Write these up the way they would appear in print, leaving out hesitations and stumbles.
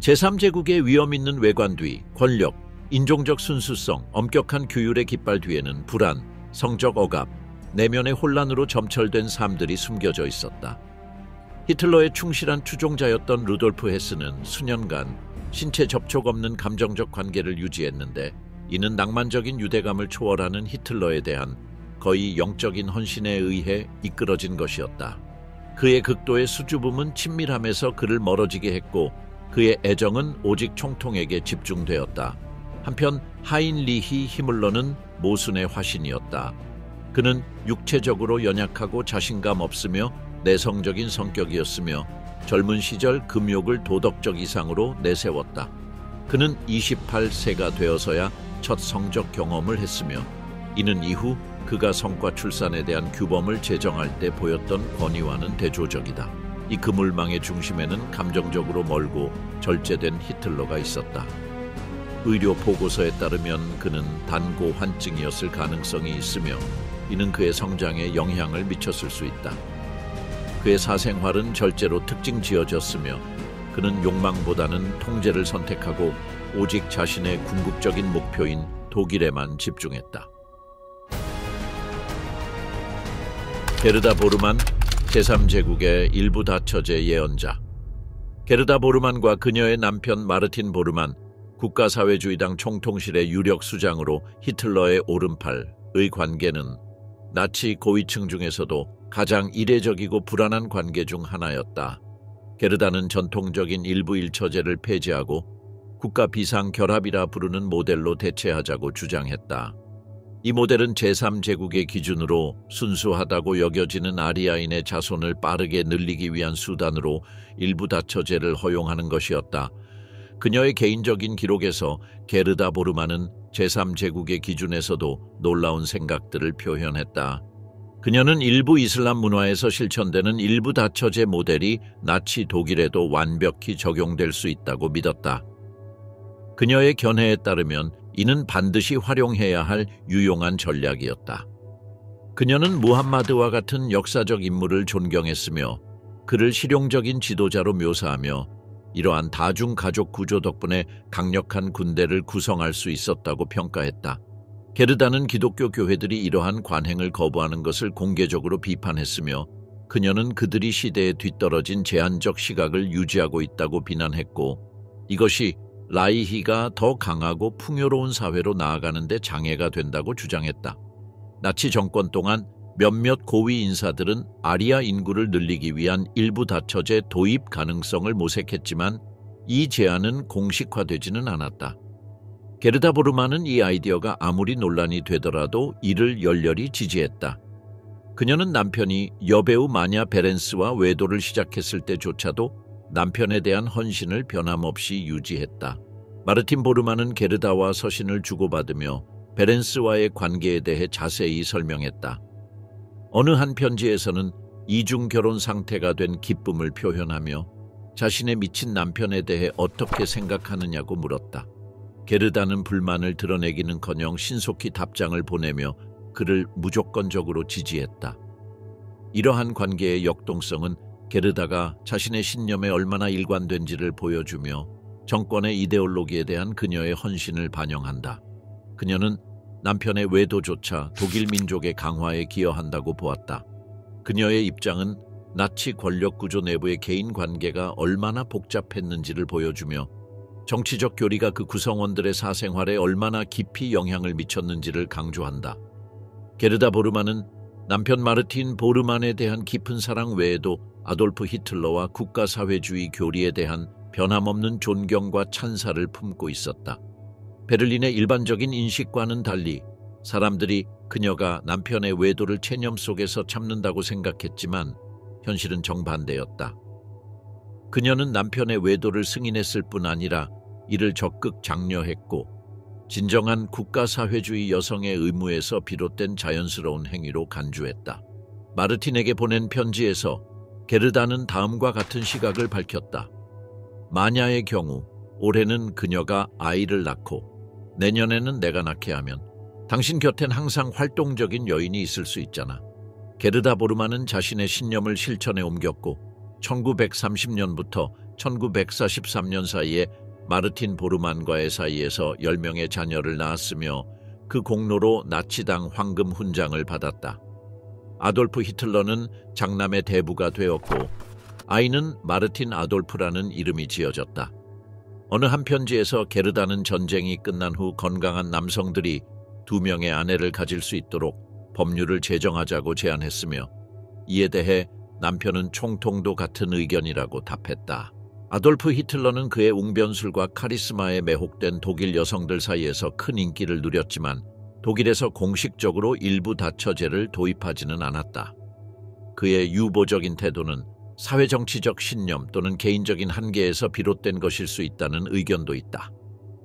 제3제국의 위험 있는 외관 뒤 권력, 인종적 순수성, 엄격한 규율의 깃발 뒤에는 불안, 성적 억압, 내면의 혼란으로 점철된 삶들이 숨겨져 있었다. 히틀러의 충실한 추종자였던 루돌프 헤스는 수년간 신체 접촉 없는 감정적 관계를 유지했는데, 이는 낭만적인 유대감을 초월하는 히틀러에 대한 거의 영적인 헌신에 의해 이끌어진 것이었다. 그의 극도의 수줍음은 친밀함에서 그를 멀어지게 했고, 그의 애정은 오직 총통에게 집중되었다. 한편 하인리히 히물러는 모순의 화신이었다. 그는 육체적으로 연약하고 자신감 없으며 내성적인 성격이었으며 젊은 시절 금욕을 도덕적 이상으로 내세웠다. 그는 28세가 되어서야 첫 성적 경험을 했으며, 이는 이후 그가 성과 출산에 대한 규범을 제정할 때 보였던 권위와는 대조적이다. 이 그물망의 중심에는 감정적으로 멀고 절제된 히틀러가 있었다. 의료 보고서에 따르면 그는 단고 환증이었을 가능성이 있으며, 이는 그의 성장에 영향을 미쳤을 수 있다. 그의 사생활은 절제로 특징 지어졌으며, 그는 욕망보다는 통제를 선택하고 오직 자신의 궁극적인 목표인 독일에만 집중했다. 게르다 보르만, 제3제국의 일부 다처제 예언자. 게르다 보르만과 그녀의 남편 마르틴 보르만, 국가사회주의당 총통실의 유력 수장으로 히틀러의 오른팔의 관계는 나치 고위층 중에서도 가장 이례적이고 불안한 관계 중 하나였다. 게르다는 전통적인 일부 일처제를 폐지하고 국가 비상 결합이라 부르는 모델로 대체하자고 주장했다. 이 모델은 제3제국의 기준으로 순수하다고 여겨지는 아리아인의 자손을 빠르게 늘리기 위한 수단으로 일부 다처제를 허용하는 것이었다. 그녀의 개인적인 기록에서 게르다 보르만은 제3제국의 기준에서도 놀라운 생각들을 표현했다. 그녀는 일부 이슬람 문화에서 실천되는 일부 다처제 모델이 나치 독일에도 완벽히 적용될 수 있다고 믿었다. 그녀의 견해에 따르면 이는 반드시 활용해야 할 유용한 전략이었다. 그녀는 무함마드와 같은 역사적 인물을 존경했으며, 그를 실용적인 지도자로 묘사하며 이러한 다중가족 구조 덕분에 강력한 군대를 구성할 수 있었다고 평가했다. 게르다는 기독교 교회들이 이러한 관행을 거부하는 것을 공개적으로 비판했으며, 그녀는 그들이 시대에 뒤떨어진 제한적 시각을 유지하고 있다고 비난했고, 이것이 라이히가 더 강하고 풍요로운 사회로 나아가는 데 장애가 된다고 주장했다. 나치 정권 동안 몇몇 고위 인사들은 아리아 인구를 늘리기 위한 일부 다처제 도입 가능성을 모색했지만 이 제안은 공식화되지는 않았다. 게르다 보르만은 이 아이디어가 아무리 논란이 되더라도 이를 열렬히 지지했다. 그녀는 남편이 여배우 마냐 베렌스와 외도를 시작했을 때조차도 남편에 대한 헌신을 변함없이 유지했다. 마르틴 보르만은 게르다와 서신을 주고받으며 베렌스와의 관계에 대해 자세히 설명했다. 어느 한 편지에서는 이중 결혼 상태가 된 기쁨을 표현하며 자신의 미친 남편에 대해 어떻게 생각하느냐고 물었다. 게르다는 불만을 드러내기는커녕 신속히 답장을 보내며 그를 무조건적으로 지지했다. 이러한 관계의 역동성은 게르다가 자신의 신념에 얼마나 일관된지를 보여주며 정권의 이데올로기에 대한 그녀의 헌신을 반영한다. 그녀는 남편의 외도조차 독일 민족의 강화에 기여한다고 보았다. 그녀의 입장은 나치 권력 구조 내부의 개인 관계가 얼마나 복잡했는지를 보여주며 정치적 교리가 그 구성원들의 사생활에 얼마나 깊이 영향을 미쳤는지를 강조한다. 게르다 보르만은 남편 마르틴 보르만에 대한 깊은 사랑 외에도 아돌프 히틀러와 국가사회주의 교리에 대한 변함없는 존경과 찬사를 품고 있었다. 베를린의 일반적인 인식과는 달리 사람들이 그녀가 남편의 외도를 체념 속에서 참는다고 생각했지만 현실은 정반대였다. 그녀는 남편의 외도를 승인했을 뿐 아니라 이를 적극 장려했고 진정한 국가사회주의 여성의 의무에서 비롯된 자연스러운 행위로 간주했다. 마르틴에게 보낸 편지에서 게르다는 다음과 같은 시각을 밝혔다. 마냐의 경우 올해는 그녀가 아이를 낳고 내년에는 내가 낳게 하면 당신 곁엔 항상 활동적인 여인이 있을 수 있잖아. 게르다 보르만은 자신의 신념을 실천에 옮겼고 1930년부터 1943년 사이에 마르틴 보르만과의 사이에서 10명의 자녀를 낳았으며 그 공로로 나치당 황금 훈장을 받았다. 아돌프 히틀러는 장남의 대부가 되었고 아이는 마르틴 아돌프라는 이름이 지어졌다. 어느 한 편지에서 게르다는 전쟁이 끝난 후 건강한 남성들이 2명의 아내를 가질 수 있도록 법률을 제정하자고 제안했으며 이에 대해 남편은 총통도 같은 의견이라고 답했다. 아돌프 히틀러는 그의 웅변술과 카리스마에 매혹된 독일 여성들 사이에서 큰 인기를 누렸지만 독일에서 공식적으로 일부 다처제를 도입하지는 않았다. 그의 유보적인 태도는 사회정치적 신념 또는 개인적인 한계에서 비롯된 것일 수 있다는 의견도 있다.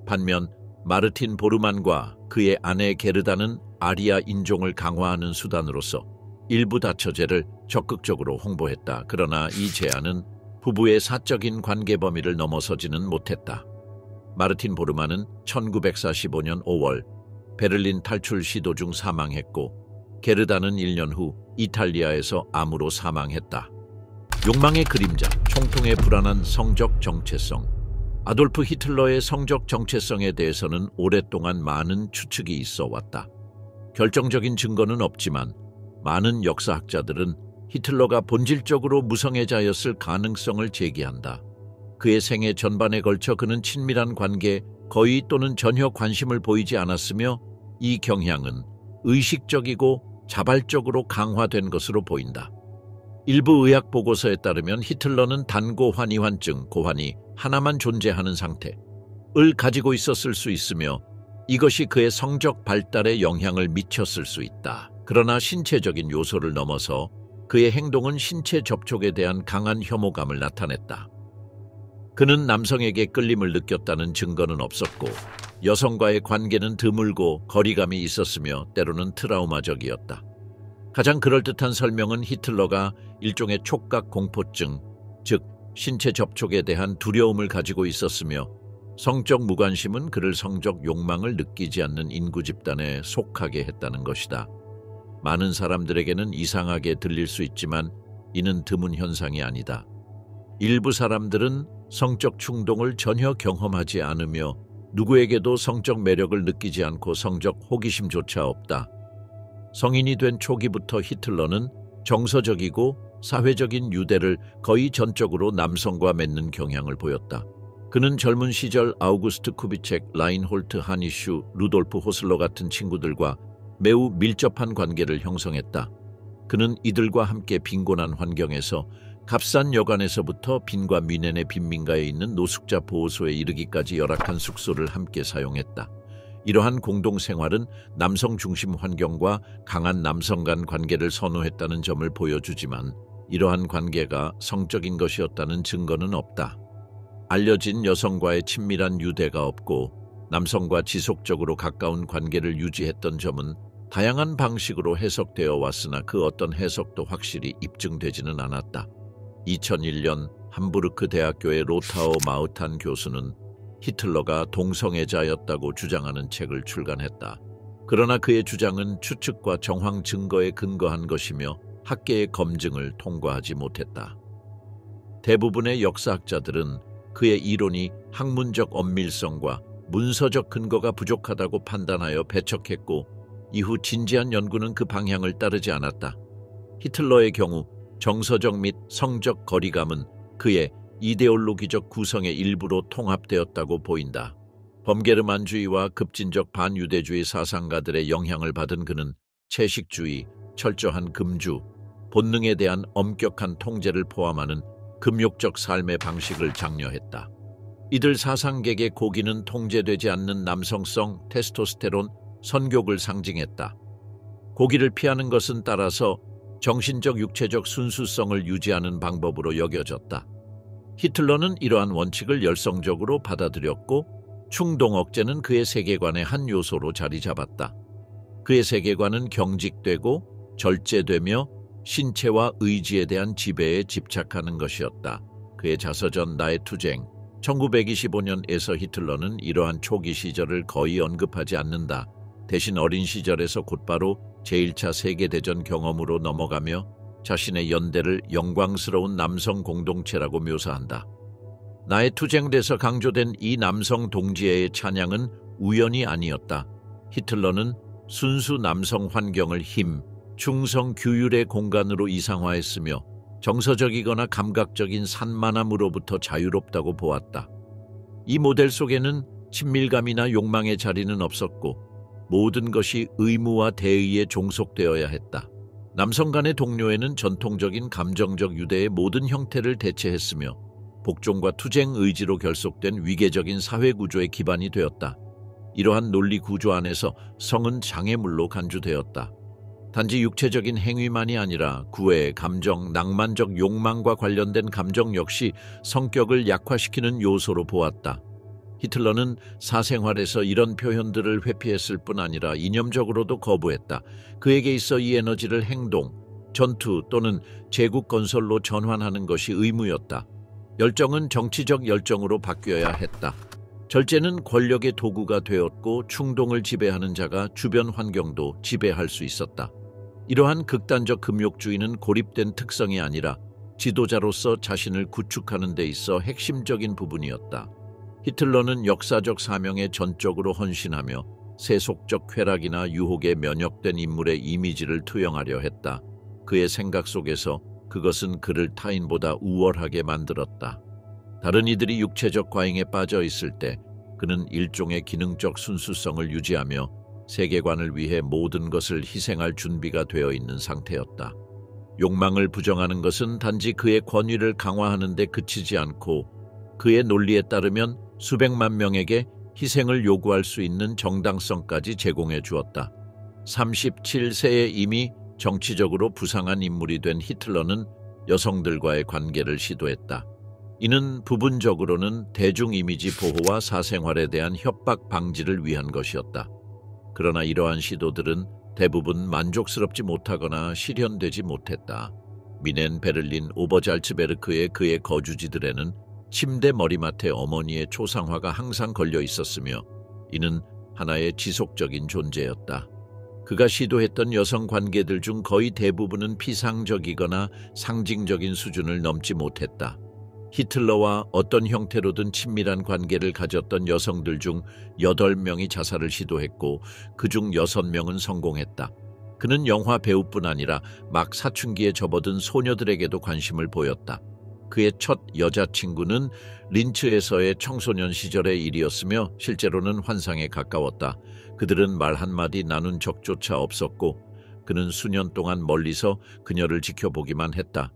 반면 마르틴 보르만과 그의 아내 게르다는 아리아 인종을 강화하는 수단으로서 일부 다처제를 적극적으로 홍보했다. 그러나 이 제안은 부부의 사적인 관계 범위를 넘어서지는 못했다. 마르틴 보르만은 1945년 5월 베를린 탈출 시도 중 사망했고 게르다는 1년 후 이탈리아에서 암으로 사망했다. 욕망의 그림자, 총통의 불안한 성적 정체성. 아돌프 히틀러의 성적 정체성에 대해서는 오랫동안 많은 추측이 있어 왔다. 결정적인 증거는 없지만 많은 역사학자들은 히틀러가 본질적으로 무성애자였을 가능성을 제기한다. 그의 생애 전반에 걸쳐 그는 친밀한 관계, 거의 또는 전혀 관심을 보이지 않았으며 이 경향은 의식적이고 자발적으로 강화된 것으로 보인다. 일부 의학 보고서에 따르면 히틀러는 단고환이환증, 고환이 하나만 존재하는 상태를 가지고 있었을 수 있으며 이것이 그의 성적 발달에 영향을 미쳤을 수 있다. 그러나 신체적인 요소를 넘어서 그의 행동은 신체 접촉에 대한 강한 혐오감을 나타냈다. 그는 남성에게 끌림을 느꼈다는 증거는 없었고 여성과의 관계는 드물고 거리감이 있었으며 때로는 트라우마적이었다. 가장 그럴듯한 설명은 히틀러가 일종의 촉각 공포증, 즉 신체 접촉에 대한 두려움을 가지고 있었으며 성적 무관심은 그를 성적 욕망을 느끼지 않는 인구 집단에 속하게 했다는 것이다. 많은 사람들에게는 이상하게 들릴 수 있지만 이는 드문 현상이 아니다. 일부 사람들은 성적 충동을 전혀 경험하지 않으며 누구에게도 성적 매력을 느끼지 않고 성적 호기심조차 없다. 성인이 된 초기부터 히틀러는 정서적이고 사회적인 유대를 거의 전적으로 남성과 맺는 경향을 보였다. 그는 젊은 시절 아우구스트 쿠비책, 라인홀트 하니슈, 루돌프 호슬러 같은 친구들과 매우 밀접한 관계를 형성했다. 그는 이들과 함께 빈곤한 환경에서 값싼 여관에서부터 빈과 미넨의 빈민가에 있는 노숙자 보호소에 이르기까지 열악한 숙소를 함께 사용했다. 이러한 공동생활은 남성 중심 환경과 강한 남성 간 관계를 선호했다는 점을 보여주지만 이러한 관계가 성적인 것이었다는 증거는 없다. 알려진 여성과의 친밀한 유대가 없고 남성과 지속적으로 가까운 관계를 유지했던 점은 다양한 방식으로 해석되어 왔으나 그 어떤 해석도 확실히 입증되지는 않았다. 2001년 함부르크 대학교의 로타오 마우탄 교수는 히틀러가 동성애자였다고 주장하는 책을 출간했다. 그러나 그의 주장은 추측과 정황 증거에 근거한 것이며 학계의 검증을 통과하지 못했다. 대부분의 역사학자들은 그의 이론이 학문적 엄밀성과 문서적 근거가 부족하다고 판단하여 배척했고 이후 진지한 연구는 그 방향을 따르지 않았다. 히틀러의 경우 정서적 및 성적 거리감은 그의 이데올로기적 구성의 일부로 통합되었다고 보인다. 범게르만주의와 급진적 반유대주의 사상가들의 영향을 받은 그는 채식주의, 철저한 금주, 본능에 대한 엄격한 통제를 포함하는 금욕적 삶의 방식을 장려했다. 이들 사상객의 고기는 통제되지 않는 남성성, 테스토스테론, 선욕을 상징했다. 고기를 피하는 것은 따라서 정신적 육체적 순수성을 유지하는 방법으로 여겨졌다. 히틀러는 이러한 원칙을 열성적으로 받아들였고 충동 억제는 그의 세계관의 한 요소로 자리 잡았다. 그의 세계관은 경직되고 절제되며 신체와 의지에 대한 지배에 집착하는 것이었다. 그의 자서전 나의 투쟁 1925년에서 히틀러는 이러한 초기 시절을 거의 언급하지 않는다. 대신 어린 시절에서 곧바로 제1차 세계대전 경험으로 넘어가며 자신의 연대를 영광스러운 남성 공동체라고 묘사한다. 나의 투쟁에서 강조된 이 남성 동지의 찬양은 우연이 아니었다. 히틀러는 순수 남성 환경을 힘, 충성, 규율의 공간으로 이상화했으며 정서적이거나 감각적인 산만함으로부터 자유롭다고 보았다. 이 모델 속에는 친밀감이나 욕망의 자리는 없었고 모든 것이 의무와 대의에 종속되어야 했다. 남성 간의 동료에는 전통적인 감정적 유대의 모든 형태를 대체했으며 복종과 투쟁 의지로 결속된 위계적인 사회 구조의 기반이 되었다. 이러한 논리 구조 안에서 성은 장애물로 간주되었다. 단지 육체적인 행위만이 아니라 구애, 감정, 낭만적 욕망과 관련된 감정 역시 성격을 약화시키는 요소로 보았다. 히틀러는 사생활에서 이런 표현들을 회피했을 뿐 아니라 이념적으로도 거부했다. 그에게 있어 이 에너지를 행동, 전투 또는 제국 건설로 전환하는 것이 의무였다. 열정은 정치적 열정으로 바뀌어야 했다. 절제는 권력의 도구가 되었고 충동을 지배하는 자가 주변 환경도 지배할 수 있었다. 이러한 극단적 금욕주의는 고립된 특성이 아니라 지도자로서 자신을 구축하는 데 있어 핵심적인 부분이었다. 히틀러는 역사적 사명에 전적으로 헌신하며 세속적 쾌락이나 유혹에 면역된 인물의 이미지를 투영하려 했다. 그의 생각 속에서 그것은 그를 타인보다 우월하게 만들었다. 다른 이들이 육체적 과잉에 빠져 있을 때 그는 일종의 기능적 순수성을 유지하며 세계관을 위해 모든 것을 희생할 준비가 되어 있는 상태였다. 욕망을 부정하는 것은 단지 그의 권위를 강화하는 데 그치지 않고 그의 논리에 따르면 수백만 명에게 희생을 요구할 수 있는 정당성까지 제공해 주었다. 37세에 이미 정치적으로 부상한 인물이 된 히틀러는 여성들과의 관계를 시도했다. 이는 부분적으로는 대중 이미지 보호와 사생활에 대한 협박 방지를 위한 것이었다. 그러나 이러한 시도들은 대부분 만족스럽지 못하거나 실현되지 못했다. 미넨, 베를린, 오버잘츠베르크의 그의 거주지들에는 침대 머리맡에 어머니의 초상화가 항상 걸려 있었으며 이는 하나의 지속적인 존재였다. 그가 시도했던 여성 관계들 중 거의 대부분은 피상적이거나 상징적인 수준을 넘지 못했다. 히틀러와 어떤 형태로든 친밀한 관계를 가졌던 여성들 중 8명이 자살을 시도했고 그중 6명은 성공했다. 그는 영화 배우뿐 아니라 막 사춘기에 접어든 소녀들에게도 관심을 보였다. 그의 첫 여자친구는 린츠에서의 청소년 시절의 일이었으며 실제로는 환상에 가까웠다. 그들은 말 한마디 나눈 적조차 없었고 그는 수년 동안 멀리서 그녀를 지켜보기만 했다.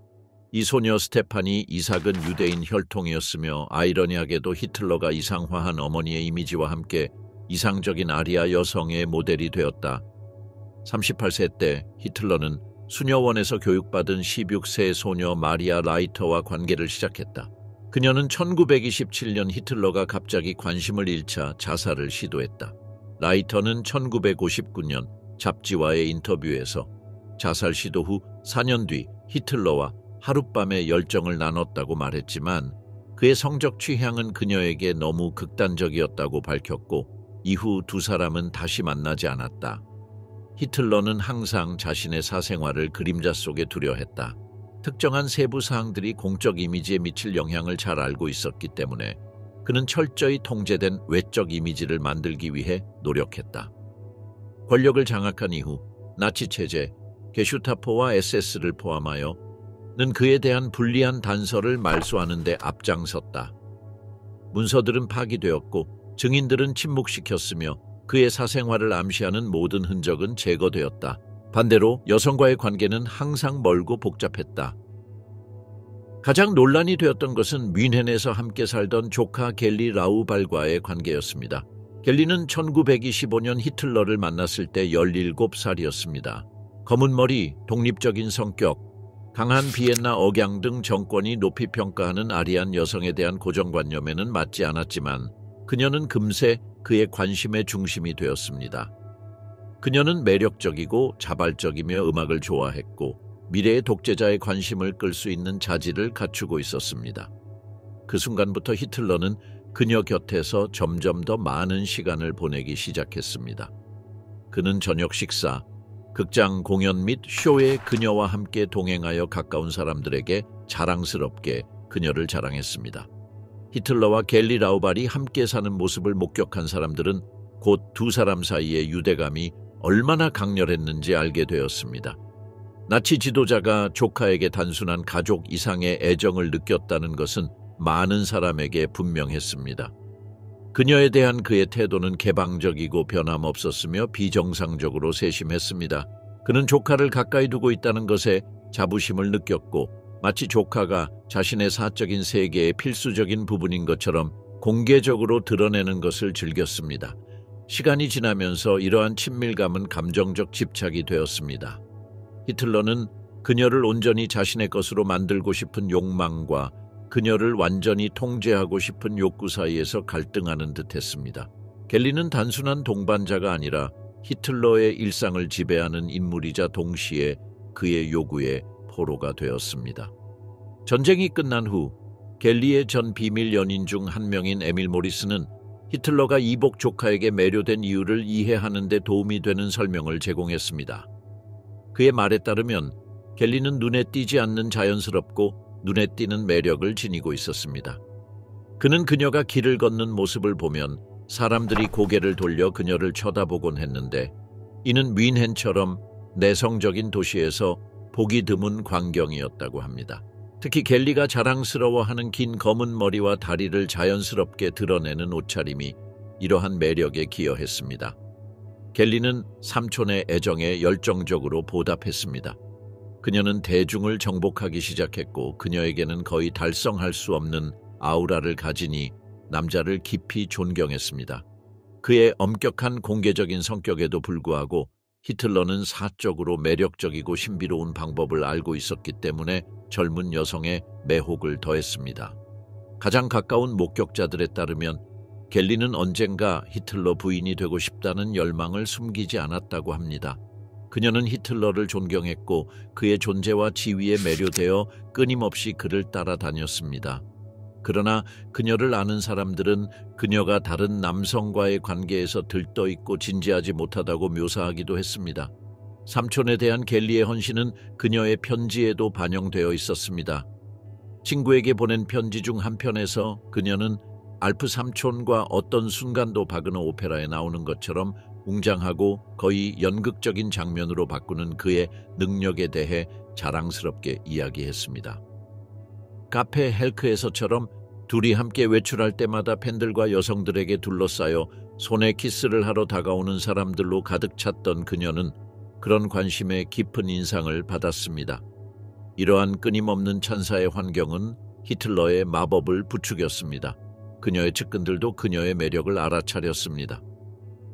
이 소녀 스테파니 이삭은 유대인 혈통이었으며 아이러니하게도 히틀러가 이상화한 어머니의 이미지와 함께 이상적인 아리아 여성의 모델이 되었다. 38세 때 히틀러는 수녀원에서 교육받은 16세 소녀 마리아 라이터와 관계를 시작했다. 그녀는 1927년 히틀러가 갑자기 관심을 잃자 자살을 시도했다. 라이터는 1959년 잡지와의 인터뷰에서 자살 시도 후 4년 뒤 히틀러와 하룻밤에 열정을 나눴다고 말했지만 그의 성적 취향은 그녀에게 너무 극단적이었다고 밝혔고 이후 두 사람은 다시 만나지 않았다. 히틀러는 항상 자신의 사생활을 그림자 속에 두려 했다. 특정한 세부 사항들이 공적 이미지에 미칠 영향을 잘 알고 있었기 때문에 그는 철저히 통제된 외적 이미지를 만들기 위해 노력했다. 권력을 장악한 이후 나치 체제, 게슈타포와 SS를 포함하여 는 그에 대한 불리한 단서를 말소하는 데 앞장섰다. 문서들은 파기되었고 증인들은 침묵시켰으며 그의 사생활을 암시하는 모든 흔적은 제거되었다. 반대로 여성과의 관계는 항상 멀고 복잡했다. 가장 논란이 되었던 것은 뮌헨에서 함께 살던 조카 겔리 라우발과의 관계였습니다. 겔리는 1925년 히틀러를 만났을 때 17살이었습니다. 검은 머리, 독립적인 성격, 강한 비엔나 억양 등 정권이 높이 평가하는 아리안 여성에 대한 고정관념에는 맞지 않았지만 그녀는 금세 그의 관심의 중심이 되었습니다. 그녀는 매력적이고 자발적이며 음악을 좋아했고 미래의 독재자의 관심을 끌 수 있는 자질을 갖추고 있었습니다. 그 순간부터 히틀러는 그녀 곁에서 점점 더 많은 시간을 보내기 시작했습니다. 그는 저녁 식사, 극장 공연 및 쇼에 그녀와 함께 동행하여 가까운 사람들에게 자랑스럽게 그녀를 자랑했습니다. 히틀러와 겔리 라우발이 함께 사는 모습을 목격한 사람들은 곧 두 사람 사이의 유대감이 얼마나 강렬했는지 알게 되었습니다. 나치 지도자가 조카에게 단순한 가족 이상의 애정을 느꼈다는 것은 많은 사람에게 분명했습니다. 그녀에 대한 그의 태도는 개방적이고 변함없었으며 비정상적으로 세심했습니다. 그는 조카를 가까이 두고 있다는 것에 자부심을 느꼈고 마치 조카가 자신의 사적인 세계의 필수적인 부분인 것처럼 공개적으로 드러내는 것을 즐겼습니다. 시간이 지나면서 이러한 친밀감은 감정적 집착이 되었습니다. 히틀러는 그녀를 온전히 자신의 것으로 만들고 싶은 욕망과 그녀를 완전히 통제하고 싶은 욕구 사이에서 갈등하는 듯했습니다. 겔리는 단순한 동반자가 아니라 히틀러의 일상을 지배하는 인물이자 동시에 그의 요구의 포로가 되었습니다. 전쟁이 끝난 후 겔리의 전 비밀 연인 중 한 명인 에밀 모리스는 히틀러가 이복 조카에게 매료된 이유를 이해하는 데 도움이 되는 설명을 제공했습니다. 그의 말에 따르면 겔리는 눈에 띄지 않는 자연스럽고 눈에 띄는 매력을 지니고 있었습니다. 그는 그녀가 길을 걷는 모습을 보면 사람들이 고개를 돌려 그녀를 쳐다보곤 했는데 이는 뮌헨처럼 내성적인 도시에서 보기 드문 광경이었다고 합니다. 특히 겔리가 자랑스러워하는 긴 검은 머리와 다리를 자연스럽게 드러내는 옷차림이 이러한 매력에 기여했습니다. 겔리는 삼촌의 애정에 열정적으로 보답했습니다. 그녀는 대중을 정복하기 시작했고 그녀에게는 거의 달성할 수 없는 아우라를 가지니 남자를 깊이 존경했습니다. 그의 엄격한 공개적인 성격에도 불구하고 히틀러는 사적으로 매력적이고 신비로운 방법을 알고 있었기 때문에 젊은 여성의 매혹을 더했습니다. 가장 가까운 목격자들에 따르면 겔리는 언젠가 히틀러 부인이 되고 싶다는 열망을 숨기지 않았다고 합니다. 그녀는 히틀러를 존경했고 그의 존재와 지위에 매료되어 끊임없이 그를 따라다녔습니다. 그러나 그녀를 아는 사람들은 그녀가 다른 남성과의 관계에서 들떠있고 진지하지 못하다고 묘사하기도 했습니다. 삼촌에 대한 겔리의 헌신은 그녀의 편지에도 반영되어 있었습니다. 친구에게 보낸 편지 중 한 편에서 그녀는 알프 삼촌과 어떤 순간도 바그너 오페라에 나오는 것처럼 웅장하고 거의 연극적인 장면으로 바꾸는 그의 능력에 대해 자랑스럽게 이야기했습니다. 카페 헬크에서처럼 둘이 함께 외출할 때마다 팬들과 여성들에게 둘러싸여 손에 키스를 하러 다가오는 사람들로 가득 찼던 그녀는 그런 관심에 깊은 인상을 받았습니다. 이러한 끊임없는 찬사의 환경은 히틀러의 마법을 부추겼습니다. 그녀의 측근들도 그녀의 매력을 알아차렸습니다.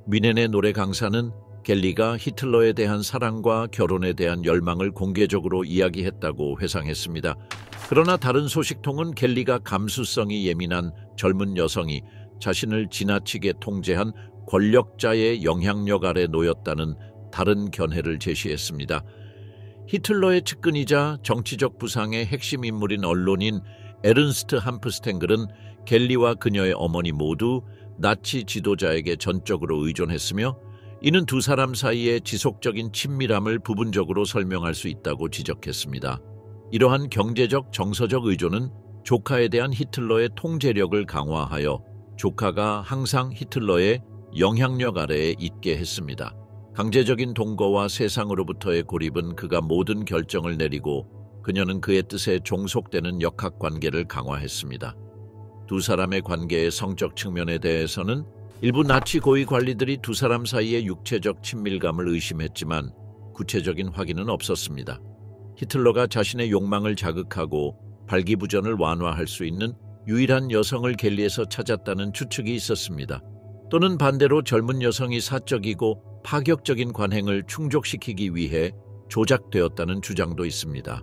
뮌헨의 노래 강사는 겔리가 히틀러에 대한 사랑과 결혼에 대한 열망을 공개적으로 이야기했다고 회상했습니다. 그러나 다른 소식통은 겔리가 감수성이 예민한 젊은 여성이 자신을 지나치게 통제한 권력자의 영향력 아래 놓였다는 다른 견해를 제시했습니다. 히틀러의 측근이자 정치적 부상의 핵심 인물인 언론인 에른스트 함프스탱글은 겔리와 그녀의 어머니 모두 나치 지도자에게 전적으로 의존했으며 이는 두 사람 사이의 지속적인 친밀함을 부분적으로 설명할 수 있다고 지적했습니다. 이러한 경제적, 정서적 의존은 조카에 대한 히틀러의 통제력을 강화하여 조카가 항상 히틀러의 영향력 아래에 있게 했습니다. 강제적인 동거와 세상으로부터의 고립은 그가 모든 결정을 내리고 그녀는 그의 뜻에 종속되는 역학관계를 강화했습니다. 두 사람의 관계의 성적 측면에 대해서는 일부 나치 고위 관리들이 두 사람 사이의 육체적 친밀감을 의심했지만 구체적인 확인은 없었습니다. 히틀러가 자신의 욕망을 자극하고 발기부전을 완화할 수 있는 유일한 여성을 겔리에서 찾았다는 추측이 있었습니다. 또는 반대로 젊은 여성이 사적이고 파격적인 관행을 충족시키기 위해 조작되었다는 주장도 있습니다.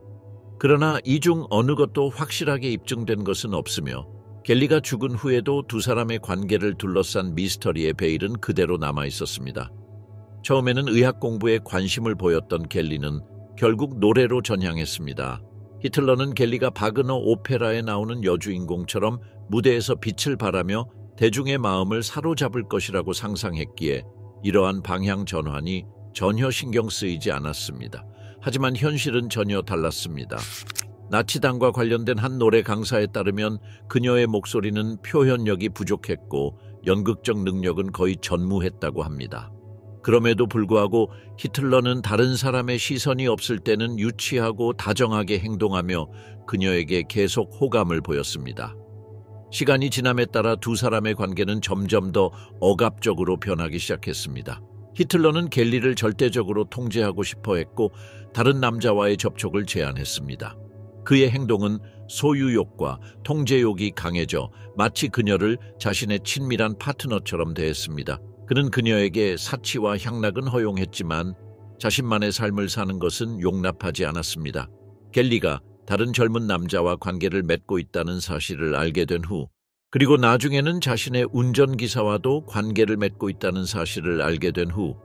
그러나 이 중 어느 것도 확실하게 입증된 것은 없으며 겔리가 죽은 후에도 두 사람의 관계를 둘러싼 미스터리의 베일은 그대로 남아 있었습니다. 처음에는 의학 공부에 관심을 보였던 겔리는 결국 노래로 전향했습니다. 히틀러는 겔리가 바그너 오페라에 나오는 여주인공처럼 무대에서 빛을 발하며 대중의 마음을 사로잡을 것이라고 상상했기에 이러한 방향 전환이 전혀 신경 쓰이지 않았습니다. 하지만 현실은 전혀 달랐습니다. 나치당과 관련된 한 노래 강사에 따르면 그녀의 목소리는 표현력이 부족했고 연극적 능력은 거의 전무했다고 합니다. 그럼에도 불구하고 히틀러는 다른 사람의 시선이 없을 때는 유치하고 다정하게 행동하며 그녀에게 계속 호감을 보였습니다. 시간이 지남에 따라 두 사람의 관계는 점점 더 억압적으로 변하기 시작했습니다. 히틀러는 갤리를 절대적으로 통제하고 싶어 했고 다른 남자와의 접촉을 제한했습니다. 그의 행동은 소유욕과 통제욕이 강해져 마치 그녀를 자신의 친밀한 파트너처럼 대했습니다. 그는 그녀에게 사치와 향락은 허용했지만 자신만의 삶을 사는 것은 용납하지 않았습니다. 갤리가 다른 젊은 남자와 관계를 맺고 있다는 사실을 알게 된 후, 그리고 나중에는 자신의 운전기사와도 관계를 맺고 있다는 사실을 알게 된 후,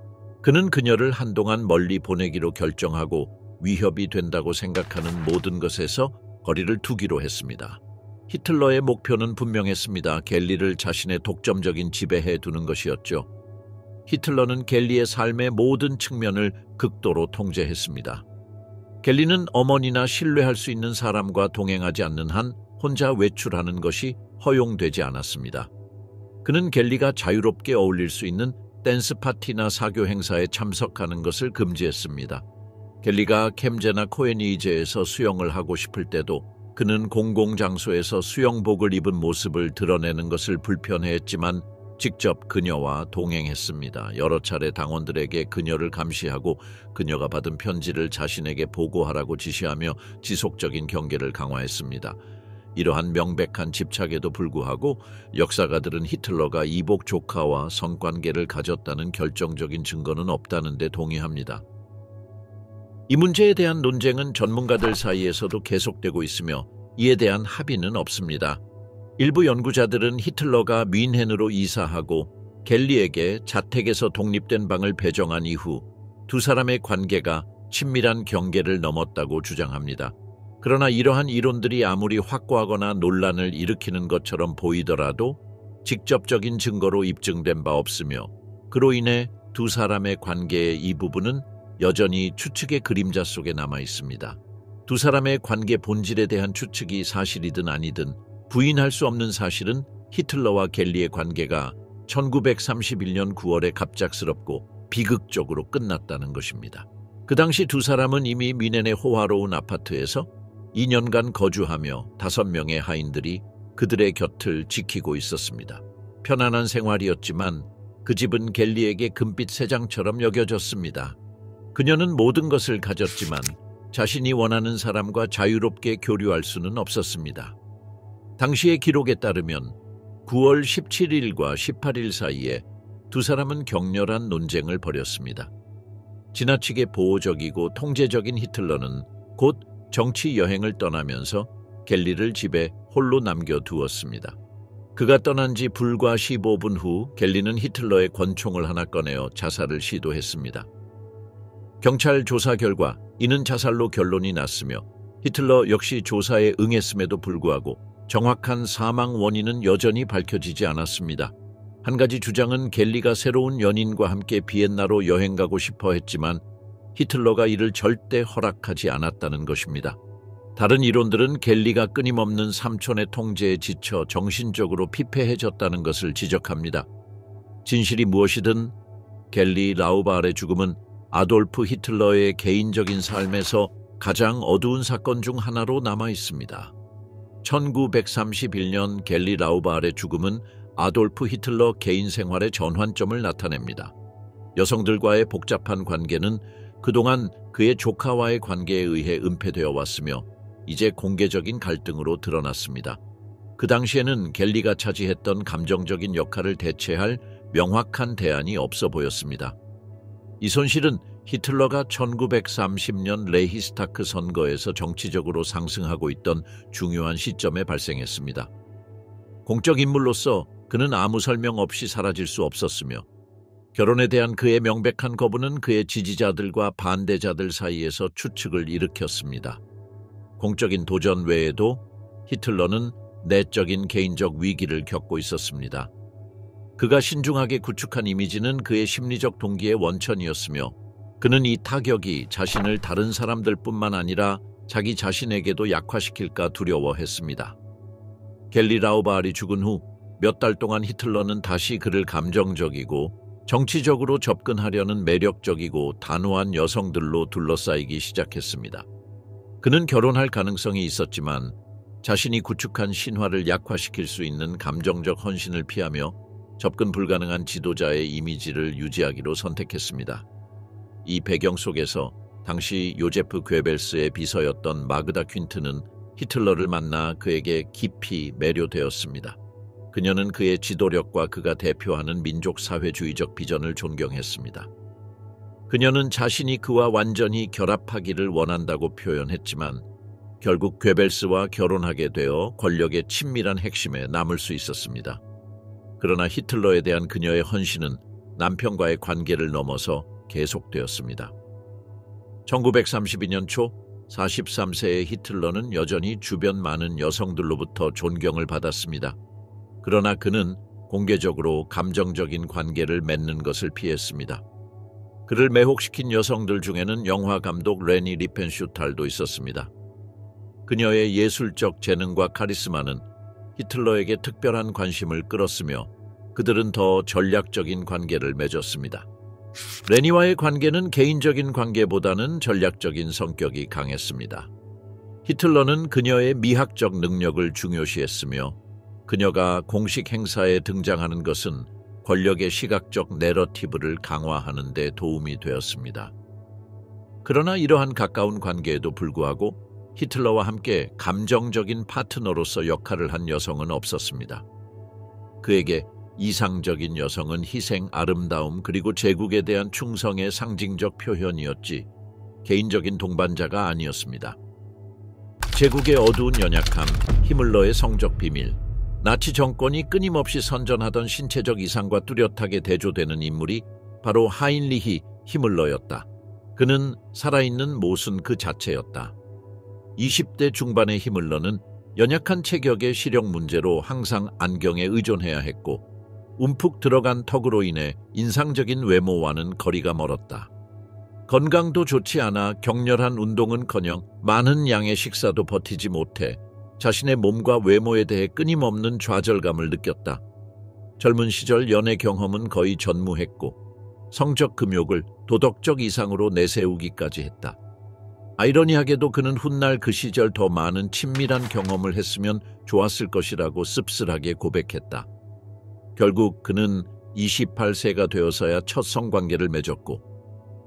그는 그녀를 한동안 멀리 보내기로 결정하고 위협이 된다고 생각하는 모든 것에서 거리를 두기로 했습니다. 히틀러의 목표는 분명했습니다. 갤리를 자신의 독점적인 지배해 두는 것이었죠. 히틀러는 갤리의 삶의 모든 측면을 극도로 통제했습니다. 갤리는 어머니나 신뢰할 수 있는 사람과 동행하지 않는 한 혼자 외출하는 것이 허용되지 않았습니다. 그는 갤리가 자유롭게 어울릴 수 있는 댄스 파티나 사교 행사에 참석하는 것을 금지했습니다. 갤리가 캠제나 코에니이제에서 수영을 하고 싶을 때도 그는 공공장소에서 수영복을 입은 모습을 드러내는 것을 불편해했지만 직접 그녀와 동행했습니다. 여러 차례 당원들에게 그녀를 감시하고 그녀가 받은 편지를 자신에게 보고하라고 지시하며 지속적인 경계를 강화했습니다. 이러한 명백한 집착에도 불구하고 역사가들은 히틀러가 이복 조카와 성관계를 가졌다는 결정적인 증거는 없다는 데 동의합니다. 이 문제에 대한 논쟁은 전문가들 사이에서도 계속되고 있으며 이에 대한 합의는 없습니다. 일부 연구자들은 히틀러가 뮌헨으로 이사하고 갤리에게 자택에서 독립된 방을 배정한 이후 두 사람의 관계가 친밀한 경계를 넘었다고 주장합니다. 그러나 이러한 이론들이 아무리 확고하거나 논란을 일으키는 것처럼 보이더라도 직접적인 증거로 입증된 바 없으며 그로 인해 두 사람의 관계의 이 부분은 여전히 추측의 그림자 속에 남아 있습니다. 두 사람의 관계 본질에 대한 추측이 사실이든 아니든 부인할 수 없는 사실은 히틀러와 갤리의 관계가 1931년 9월에 갑작스럽고 비극적으로 끝났다는 것입니다. 그 당시 두 사람은 이미 뮌헨의 호화로운 아파트에서 2년간 거주하며 5명의 하인들이 그들의 곁을 지키고 있었습니다. 편안한 생활이었지만 그 집은 갤리에게 금빛 새장처럼 여겨졌습니다. 그녀는 모든 것을 가졌지만 자신이 원하는 사람과 자유롭게 교류할 수는 없었습니다. 당시의 기록에 따르면 9월 17일과 18일 사이에 두 사람은 격렬한 논쟁을 벌였습니다. 지나치게 보호적이고 통제적인 히틀러는 곧 정치 여행을 떠나면서 갤리를 집에 홀로 남겨두었습니다. 그가 떠난 지 불과 15분 후 갤리는 히틀러의 권총을 하나 꺼내어 자살을 시도했습니다. 경찰 조사 결과 이는 자살로 결론이 났으며 히틀러 역시 조사에 응했음에도 불구하고 정확한 사망 원인은 여전히 밝혀지지 않았습니다. 한 가지 주장은 갤리가 새로운 연인과 함께 비엔나로 여행 가고 싶어 했지만 히틀러가 이를 절대 허락하지 않았다는 것입니다. 다른 이론들은 갤리가 끊임없는 삼촌의 통제에 지쳐 정신적으로 피폐해졌다는 것을 지적합니다. 진실이 무엇이든 갤리 라우바알의 죽음은 아돌프 히틀러의 개인적인 삶에서 가장 어두운 사건 중 하나로 남아 있습니다. 1931년 갤리 라우바알의 죽음은 아돌프 히틀러 개인 생활의 전환점을 나타냅니다. 여성들과의 복잡한 관계는 그동안 그의 조카와의 관계에 의해 은폐되어 왔으며 이제 공개적인 갈등으로 드러났습니다. 그 당시에는 갤리가 차지했던 감정적인 역할을 대체할 명확한 대안이 없어 보였습니다. 이 손실은 히틀러가 1930년 레히스타크 선거에서 정치적으로 상승하고 있던 중요한 시점에 발생했습니다. 공적 인물로서 그는 아무 설명 없이 사라질 수 없었으며 결혼에 대한 그의 명백한 거부는 그의 지지자들과 반대자들 사이에서 추측을 일으켰습니다. 공적인 도전 외에도 히틀러는 내적인 개인적 위기를 겪고 있었습니다. 그가 신중하게 구축한 이미지는 그의 심리적 동기의 원천이었으며 그는 이 타격이 자신을 다른 사람들뿐만 아니라 자기 자신에게도 약화시킬까 두려워했습니다. 겔리 라우바알이 죽은 후 몇 달 동안 히틀러는 다시 그를 감정적이고 정치적으로 접근하려는 매력적이고 단호한 여성들로 둘러싸이기 시작했습니다. 그는 결혼할 가능성이 있었지만 자신이 구축한 신화를 약화시킬 수 있는 감정적 헌신을 피하며 접근 불가능한 지도자의 이미지를 유지하기로 선택했습니다. 이 배경 속에서 당시 요제프 괴벨스의 비서였던 마그다 퀸트는 히틀러를 만나 그에게 깊이 매료되었습니다. 그녀는 그의 지도력과 그가 대표하는 민족 사회주의적 비전을 존경했습니다. 그녀는 자신이 그와 완전히 결합하기를 원한다고 표현했지만 결국 괴벨스와 결혼하게 되어 권력의 친밀한 핵심에 남을 수 있었습니다. 그러나 히틀러에 대한 그녀의 헌신은 남편과의 관계를 넘어서 계속되었습니다. 1932년 초 43세의 히틀러는 여전히 주변 많은 여성들로부터 존경을 받았습니다. 그러나 그는 공개적으로 감정적인 관계를 맺는 것을 피했습니다. 그를 매혹시킨 여성들 중에는 영화 감독 레니 리펜슈탈도 있었습니다. 그녀의 예술적 재능과 카리스마는 히틀러에게 특별한 관심을 끌었으며 그들은 더 전략적인 관계를 맺었습니다. 레니와의 관계는 개인적인 관계보다는 전략적인 성격이 강했습니다. 히틀러는 그녀의 미학적 능력을 중요시했으며 그녀가 공식 행사에 등장하는 것은 권력의 시각적 내러티브를 강화하는 데 도움이 되었습니다. 그러나 이러한 가까운 관계에도 불구하고 히틀러와 함께 감정적인 파트너로서 역할을 한 여성은 없었습니다. 그에게 이상적인 여성은 희생, 아름다움 그리고 제국에 대한 충성의 상징적 표현이었지 개인적인 동반자가 아니었습니다. 제국의 어두운 연약함, 히물러의 성적 비밀, 나치 정권이 끊임없이 선전하던 신체적 이상과 뚜렷하게 대조되는 인물이 바로 하인리히 히물러였다. 그는 살아있는 모순 그 자체였다. 20대 중반의 히물러는 연약한 체격의 시력 문제로 항상 안경에 의존해야 했고 움푹 들어간 턱으로 인해 인상적인 외모와는 거리가 멀었다. 건강도 좋지 않아 격렬한 운동은커녕 많은 양의 식사도 버티지 못해 자신의 몸과 외모에 대해 끊임없는 좌절감을 느꼈다. 젊은 시절 연애 경험은 거의 전무했고 성적 금욕을 도덕적 이상으로 내세우기까지 했다. 아이러니하게도 그는 훗날 그 시절 더 많은 친밀한 경험을 했으면 좋았을 것이라고 씁쓸하게 고백했다. 결국 그는 28세가 되어서야 첫 성관계를 맺었고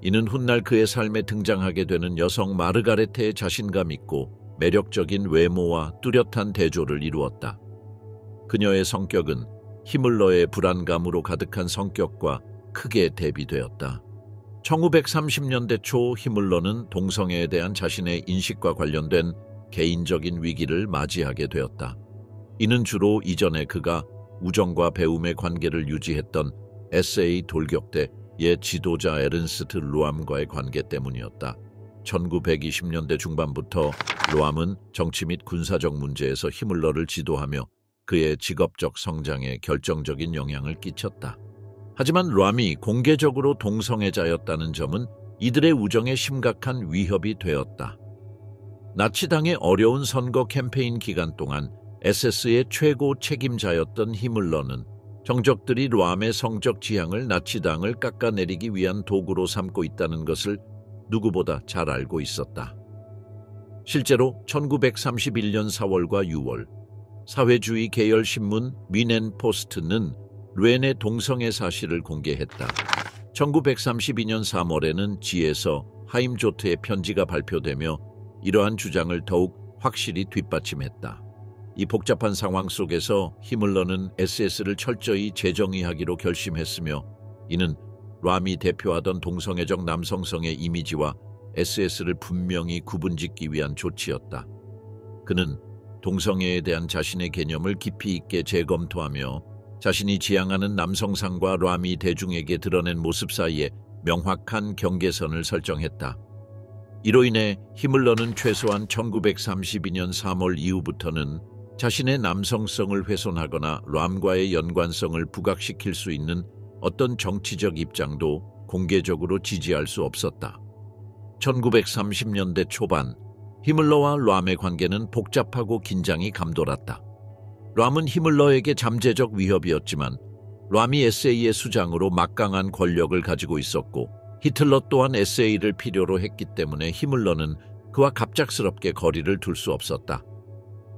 이는 훗날 그의 삶에 등장하게 되는 여성 마르가레테의 자신감 있고 매력적인 외모와 뚜렷한 대조를 이루었다. 그녀의 성격은 히물러의 불안감으로 가득한 성격과 크게 대비되었다. 1930년대 초 히물러는 동성애에 대한 자신의 인식과 관련된 개인적인 위기를 맞이하게 되었다. 이는 주로 이전에 그가 우정과 배움의 관계를 유지했던 SA 돌격대 옛 지도자 에른스트 루암과의 관계 때문이었다. 1920년대 중반부터 루암은 정치 및 군사적 문제에서 히물러를 지도하며 그의 직업적 성장에 결정적인 영향을 끼쳤다. 하지만 루암이 공개적으로 동성애자였다는 점은 이들의 우정에 심각한 위협이 되었다. 나치당의 어려운 선거 캠페인 기간 동안 SS의 최고 책임자였던 히물러는 정적들이 루암의 성적 지향을 나치당을 깎아내리기 위한 도구로 삼고 있다는 것을 누구보다 잘 알고 있었다. 실제로 1931년 4월과 6월 사회주의 계열 신문 미넨 포스트는 르헨의 동성애 사실을 공개했다. 1932년 3월에는 지에서 하임조트의 편지가 발표되며 이러한 주장을 더욱 확실히 뒷받침했다. 이 복잡한 상황 속에서 히물러는 SS를 철저히 재정의하기로 결심했으며 이는 람이 대표하던 동성애적 남성성의 이미지와 SS를 분명히 구분짓기 위한 조치였다. 그는 동성애에 대한 자신의 개념을 깊이 있게 재검토하며 자신이 지향하는 남성상과 람이 대중에게 드러낸 모습 사이에 명확한 경계선을 설정했다. 이로 인해 히물러는 최소한 1932년 3월 이후부터는 자신의 남성성을 훼손하거나 람과의 연관성을 부각시킬 수 있는 어떤 정치적 입장도 공개적으로 지지할 수 없었다. 1930년대 초반 히물러와 람의 관계는 복잡하고 긴장이 감돌았다. 람은 히물러에게 잠재적 위협이었지만 람이 SA의 수장으로 막강한 권력을 가지고 있었고 히틀러 또한 SA를 필요로 했기 때문에 히물러는 그와 갑작스럽게 거리를 둘 수 없었다.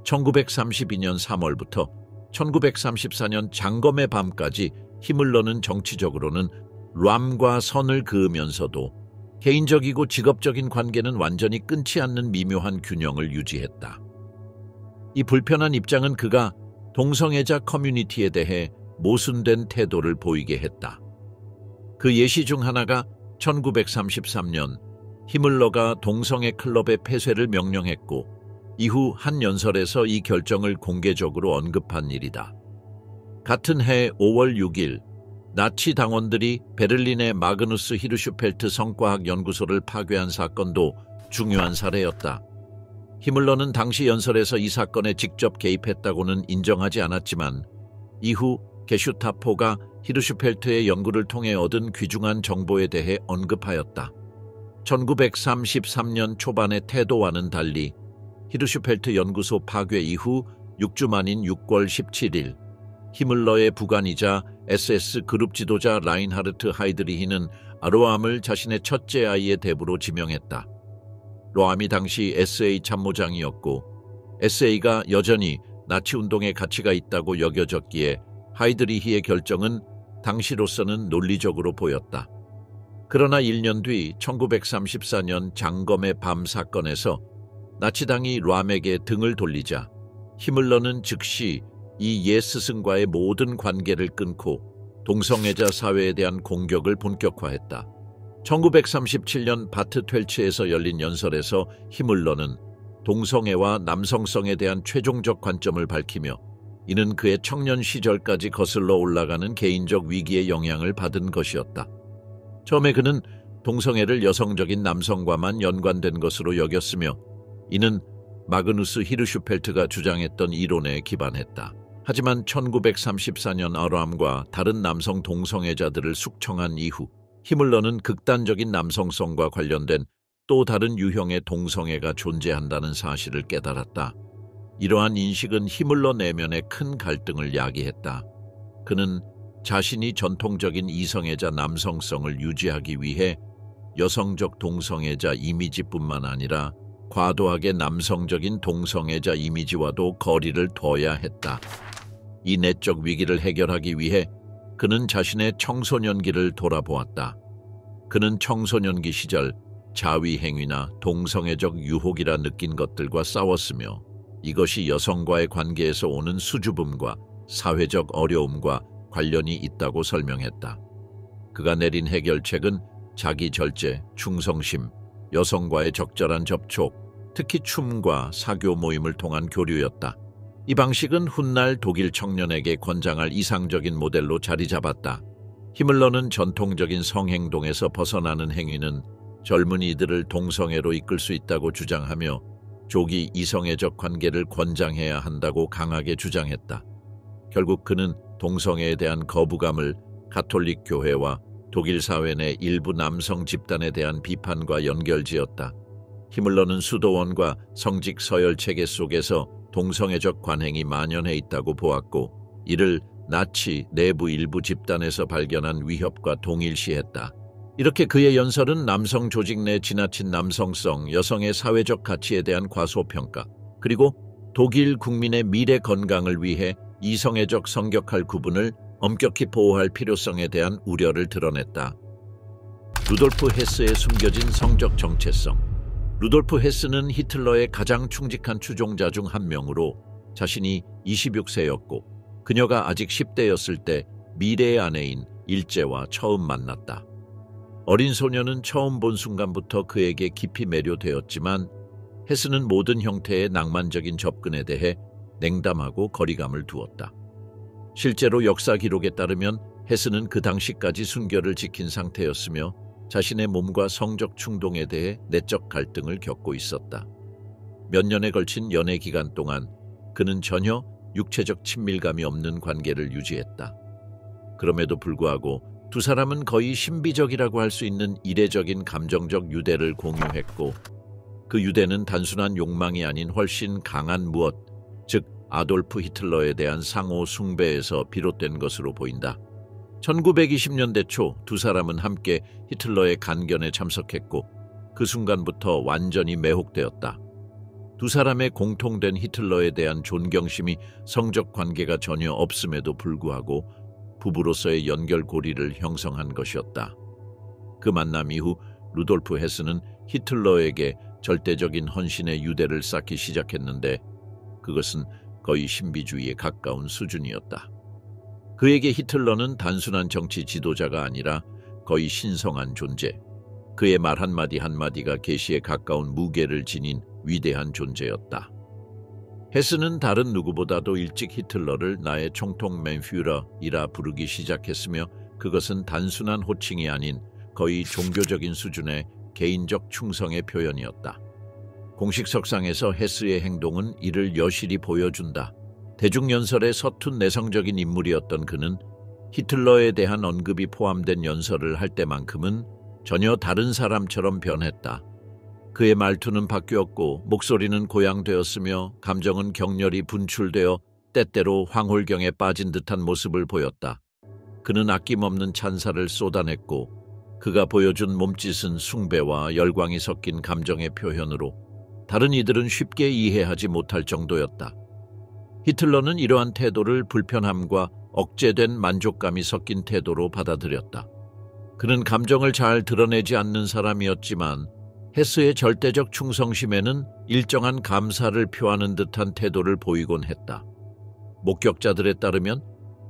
1932년 3월부터 1934년 장검의 밤까지 히물러는 정치적으로는 람과 선을 그으면서도 개인적이고 직업적인 관계는 완전히 끊지 않는 미묘한 균형을 유지했다. 이 불편한 입장은 그가 동성애자 커뮤니티에 대해 모순된 태도를 보이게 했다. 그 예시 중 하나가 1933년 히물러가 동성애 클럽의 폐쇄를 명령했고 이후 한 연설에서 이 결정을 공개적으로 언급한 일이다. 같은 해 5월 6일 나치 당원들이 베를린의 마그누스 히르슈펠트 성과학 연구소를 파괴한 사건도 중요한 사례였다. 히물러는 당시 연설에서 이 사건에 직접 개입했다고는 인정하지 않았지만 이후 게슈타포가 히르슈펠트의 연구를 통해 얻은 귀중한 정보에 대해 언급하였다. 1933년 초반의 태도와는 달리 히르슈펠트 연구소 파괴 이후 6주 만인 6월 17일 히물러의 부관이자 SS 그룹 지도자 라인하르트 하이드리히는 로암을 자신의 첫째 아이의 대부로 지명했다. 로암이 당시 SA 참모장이었고 SA가 여전히 나치운동의 가치가 있다고 여겨졌기에 하이드리히의 결정은 당시로서는 논리적으로 보였다. 그러나 1년 뒤 1934년 장검의 밤 사건에서 나치당이 람에게 등을 돌리자 히물러는 즉시 이 옛 스승과의 모든 관계를 끊고 동성애자 사회에 대한 공격을 본격화했다. 1937년 바트 훻츠에서 열린 연설에서 히물러는 동성애와 남성성에 대한 최종적 관점을 밝히며 이는 그의 청년 시절까지 거슬러 올라가는 개인적 위기의 영향을 받은 것이었다. 처음에 그는 동성애를 여성적인 남성과만 연관된 것으로 여겼으며 이는 마그누스 히르슈펠트가 주장했던 이론에 기반했다. 하지만 1934년 아람과 다른 남성 동성애자들을 숙청한 이후 히물러는 극단적인 남성성과 관련된 또 다른 유형의 동성애가 존재한다는 사실을 깨달았다. 이러한 인식은 히물러 내면의 큰 갈등을 야기했다. 그는 자신이 전통적인 이성애자 남성성을 유지하기 위해 여성적 동성애자 이미지뿐만 아니라 과도하게 남성적인 동성애자 이미지와도 거리를 둬야 했다. 이 내적 위기를 해결하기 위해 그는 자신의 청소년기를 돌아보았다. 그는 청소년기 시절 자위 행위나 동성애적 유혹이라 느낀 것들과 싸웠으며 이것이 여성과의 관계에서 오는 수줍음과 사회적 어려움과 관련이 있다고 설명했다. 그가 내린 해결책은 자기 절제, 충성심, 여성과의 적절한 접촉, 특히 춤과 사교 모임을 통한 교류였다. 이 방식은 훗날 독일 청년에게 권장할 이상적인 모델로 자리 잡았다. 히물러는 전통적인 성행동에서 벗어나는 행위는 젊은이들을 동성애로 이끌 수 있다고 주장하며 조기 이성애적 관계를 권장해야 한다고 강하게 주장했다. 결국 그는 동성애에 대한 거부감을 가톨릭 교회와 독일 사회 내 일부 남성 집단에 대한 비판과 연결지었다. 히물러는 수도원과 성직 서열 체계 속에서 동성애적 관행이 만연해 있다고 보았고 이를 나치 내부 일부 집단에서 발견한 위협과 동일시했다. 이렇게 그의 연설은 남성 조직 내 지나친 남성성, 여성의 사회적 가치에 대한 과소평가, 그리고 독일 국민의 미래 건강을 위해 이성애적 성격할 구분을 엄격히 보호할 필요성에 대한 우려를 드러냈다. 루돌프 헤스의 숨겨진 성적 정체성. 루돌프 헤스는 히틀러의 가장 충직한 추종자 중 한 명으로 자신이 26세였고 그녀가 아직 10대였을 때 미래의 아내인 일제와 처음 만났다. 어린 소녀는 처음 본 순간부터 그에게 깊이 매료되었지만 헤스는 모든 형태의 낭만적인 접근에 대해 냉담하고 거리감을 두었다. 실제로 역사 기록에 따르면 헤스는 그 당시까지 순결을 지킨 상태였으며 자신의 몸과 성적 충동에 대해 내적 갈등을 겪고 있었다. 몇 년에 걸친 연애 기간 동안 그는 전혀 육체적 친밀감이 없는 관계를 유지했다. 그럼에도 불구하고 두 사람은 거의 신비적이라고 할 수 있는 이례적인 감정적 유대를 공유했고 그 유대는 단순한 욕망이 아닌 훨씬 강한 무엇, 즉 아돌프 히틀러에 대한 상호 숭배에서 비롯된 것으로 보인다. 1920년대 초 두 사람은 함께 히틀러의 간견에 참석했고 그 순간부터 완전히 매혹되었다. 두 사람의 공통된 히틀러에 대한 존경심이 성적 관계가 전혀 없음에도 불구하고 부부로서의 연결고리를 형성한 것이었다. 그 만남 이후 루돌프 헤스는 히틀러에게 절대적인 헌신의 유대를 쌓기 시작했는데 그것은 거의 신비주의에 가까운 수준이었다. 그에게 히틀러는 단순한 정치 지도자가 아니라 거의 신성한 존재, 그의 말 한마디 한마디가 계시에 가까운 무게를 지닌 위대한 존재였다. 헤스는 다른 누구보다도 일찍 히틀러를 나의 총통맨퓨러이라 부르기 시작했으며 그것은 단순한 호칭이 아닌 거의 종교적인 수준의 개인적 충성의 표현이었다. 공식 석상에서 헤스의 행동은 이를 여실히 보여준다. 대중연설의 서툰 내성적인 인물이었던 그는 히틀러에 대한 언급이 포함된 연설을 할 때만큼은 전혀 다른 사람처럼 변했다. 그의 말투는 바뀌었고 목소리는 고양되었으며 감정은 격렬히 분출되어 때때로 황홀경에 빠진 듯한 모습을 보였다. 그는 아낌없는 찬사를 쏟아냈고 그가 보여준 몸짓은 숭배와 열광이 섞인 감정의 표현으로 다른 이들은 쉽게 이해하지 못할 정도였다. 히틀러는 이러한 태도를 불편함과 억제된 만족감이 섞인 태도로 받아들였다. 그는 감정을 잘 드러내지 않는 사람이었지만 헤스의 절대적 충성심에는 일정한 감사를 표하는 듯한 태도를 보이곤 했다. 목격자들에 따르면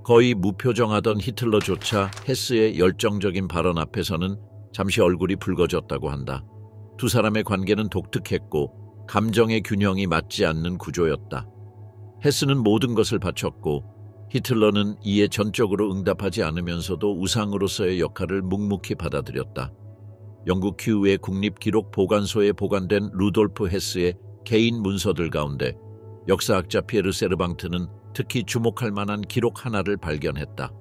거의 무표정하던 히틀러조차 헤스의 열정적인 발언 앞에서는 잠시 얼굴이 붉어졌다고 한다. 두 사람의 관계는 독특했고 감정의 균형이 맞지 않는 구조였다. 헤스는 모든 것을 바쳤고 히틀러는 이에 전적으로 응답하지 않으면서도 우상으로서의 역할을 묵묵히 받아들였다. 영국 큐의 국립기록보관소에 보관된 루돌프 헤스의 개인 문서들 가운데 역사학자 피에르 세르방트는 특히 주목할 만한 기록 하나를 발견했다.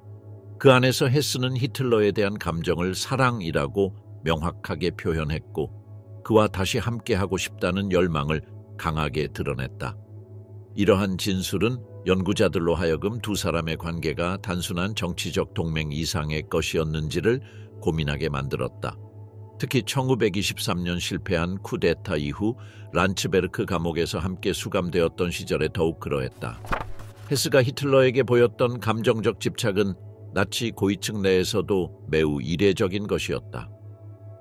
그 안에서 헤스는 히틀러에 대한 감정을 사랑이라고 명확하게 표현했고 그와 다시 함께하고 싶다는 열망을 강하게 드러냈다. 이러한 진술은 연구자들로 하여금 두 사람의 관계가 단순한 정치적 동맹 이상의 것이었는지를 고민하게 만들었다. 특히 1923년 실패한 쿠데타 이후 란츠베르크 감옥에서 함께 수감되었던 시절에 더욱 그러했다. 헤스가 히틀러에게 보였던 감정적 집착은 나치 고위층 내에서도 매우 이례적인 것이었다.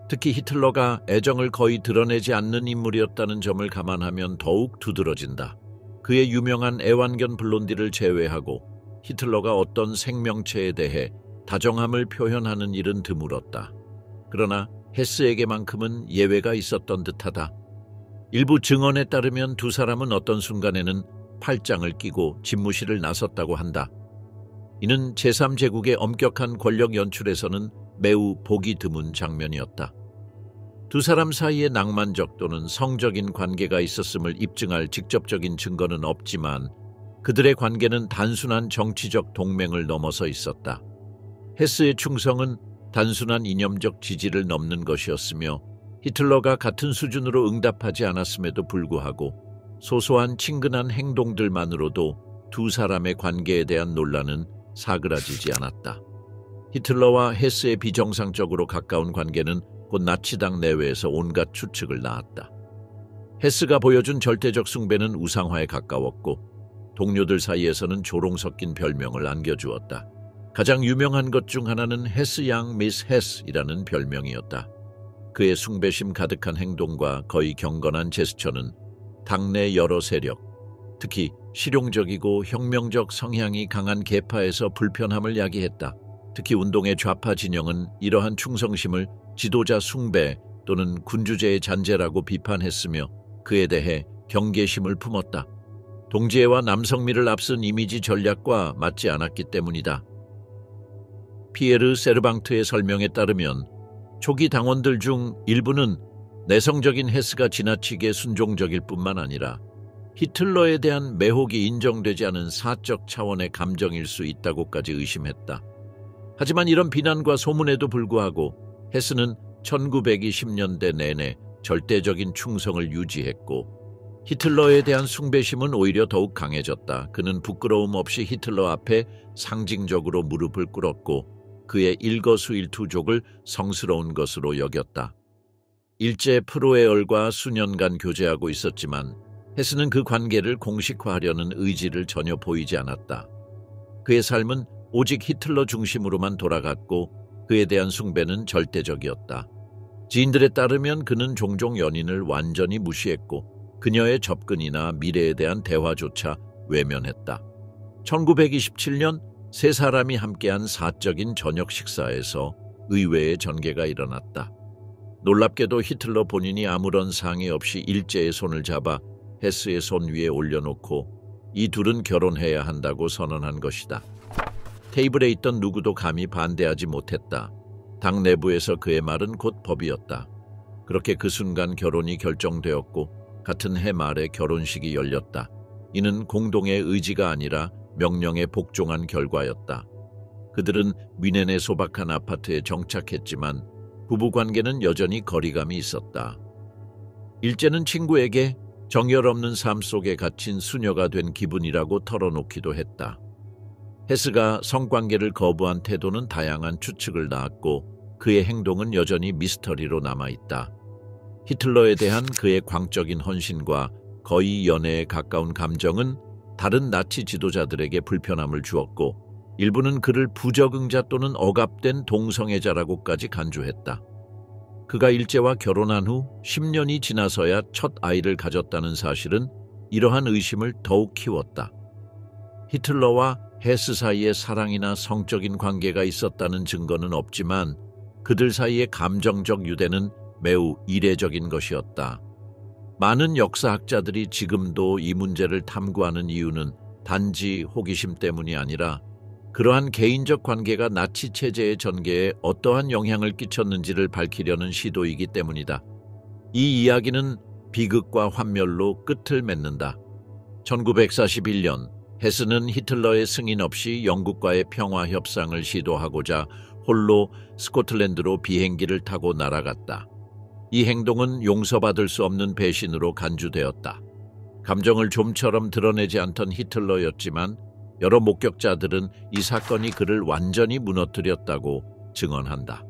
특히 히틀러가 애정을 거의 드러내지 않는 인물이었다는 점을 감안하면 더욱 두드러진다. 그의 유명한 애완견 블론디를 제외하고 히틀러가 어떤 생명체에 대해 다정함을 표현하는 일은 드물었다. 그러나 헤스에게만큼은 예외가 있었던 듯하다. 일부 증언에 따르면 두 사람은 어떤 순간에는 팔짱을 끼고 집무실을 나섰다고 한다. 이는 제3제국의 엄격한 권력 연출에서는 매우 보기 드문 장면이었다. 두 사람 사이에 낭만적 또는 성적인 관계가 있었음을 입증할 직접적인 증거는 없지만 그들의 관계는 단순한 정치적 동맹을 넘어서 있었다. 헤스의 충성은 단순한 이념적 지지를 넘는 것이었으며 히틀러가 같은 수준으로 응답하지 않았음에도 불구하고 소소한 친근한 행동들만으로도 두 사람의 관계에 대한 논란은 사그라지지 않았다. 히틀러와 헤스의 비정상적으로 가까운 관계는 곧 나치당 내외에서 온갖 추측을 낳았다. 헤스가 보여준 절대적 숭배는 우상화에 가까웠고 동료들 사이에서는 조롱 섞인 별명을 안겨주었다. 가장 유명한 것 중 하나는 헤스 양 미스 헤스이라는 별명이었다. 그의 숭배심 가득한 행동과 거의 경건한 제스처는 당내 여러 세력, 특히 실용적이고 혁명적 성향이 강한 계파에서 불편함을 야기했다. 특히 운동의 좌파 진영은 이러한 충성심을 지도자 숭배 또는 군주제의 잔재라고 비판했으며 그에 대해 경계심을 품었다. 동지애와 남성미를 앞선 이미지 전략과 맞지 않았기 때문이다. 피에르 세르방트의 설명에 따르면 초기 당원들 중 일부는 내성적인 헤스가 지나치게 순종적일 뿐만 아니라 히틀러에 대한 매혹이 인정되지 않은 사적 차원의 감정일 수 있다고까지 의심했다. 하지만 이런 비난과 소문에도 불구하고 헤스는 1920년대 내내 절대적인 충성을 유지했고 히틀러에 대한 숭배심은 오히려 더욱 강해졌다. 그는 부끄러움 없이 히틀러 앞에 상징적으로 무릎을 꿇었고 그의 일거수일투족을 성스러운 것으로 여겼다. 일제 프로에얼과 수년간 교제하고 있었지만 헤스는 그 관계를 공식화하려는 의지를 전혀 보이지 않았다. 그의 삶은 오직 히틀러 중심으로만 돌아갔고 그에 대한 숭배는 절대적이었다. 지인들에 따르면 그는 종종 연인을 완전히 무시했고 그녀의 접근이나 미래에 대한 대화조차 외면했다. 1927년 세 사람이 함께한 사적인 저녁 식사에서 의외의 전개가 일어났다. 놀랍게도 히틀러 본인이 아무런 상의 없이 일제의 손을 잡아 헤스의 손 위에 올려놓고 이 둘은 결혼해야 한다고 선언한 것이다. 테이블에 있던 누구도 감히 반대하지 못했다. 당 내부에서 그의 말은 곧 법이었다. 그렇게 그 순간 결혼이 결정되었고 같은 해 말에 결혼식이 열렸다. 이는 공동의 의지가 아니라 명령에 복종한 결과였다. 그들은 뮌헨의 소박한 아파트에 정착했지만 부부관계는 여전히 거리감이 있었다. 일제는 친구에게 정열없는 삶 속에 갇힌 수녀가 된 기분이라고 털어놓기도 했다. 헤스가 성관계를 거부한 태도는 다양한 추측을 낳았고 그의 행동은 여전히 미스터리로 남아있다. 히틀러에 대한 그의 광적인 헌신과 거의 연애에 가까운 감정은 다른 나치 지도자들에게 불편함을 주었고 일부는 그를 부적응자 또는 억압된 동성애자라고까지 간주했다. 그가 일제와 결혼한 후 10년이 지나서야 첫 아이를 가졌다는 사실은 이러한 의심을 더욱 키웠다. 히틀러와 헤스 사이에 사랑이나 성적인 관계가 있었다는 증거는 없지만 그들 사이의 감정적 유대는 매우 이례적인 것이었다. 많은 역사학자들이 지금도 이 문제를 탐구하는 이유는 단지 호기심 때문이 아니라 그러한 개인적 관계가 나치 체제의 전개에 어떠한 영향을 끼쳤는지를 밝히려는 시도이기 때문이다. 이 이야기는 비극과 환멸로 끝을 맺는다. 1941년 헤스는 히틀러의 승인 없이 영국과의 평화 협상을 시도하고자 홀로 스코틀랜드로 비행기를 타고 날아갔다. 이 행동은 용서받을 수 없는 배신으로 간주되었다. 감정을 좀처럼 드러내지 않던 히틀러였지만 여러 목격자들은 이 사건이 그를 완전히 무너뜨렸다고 증언한다.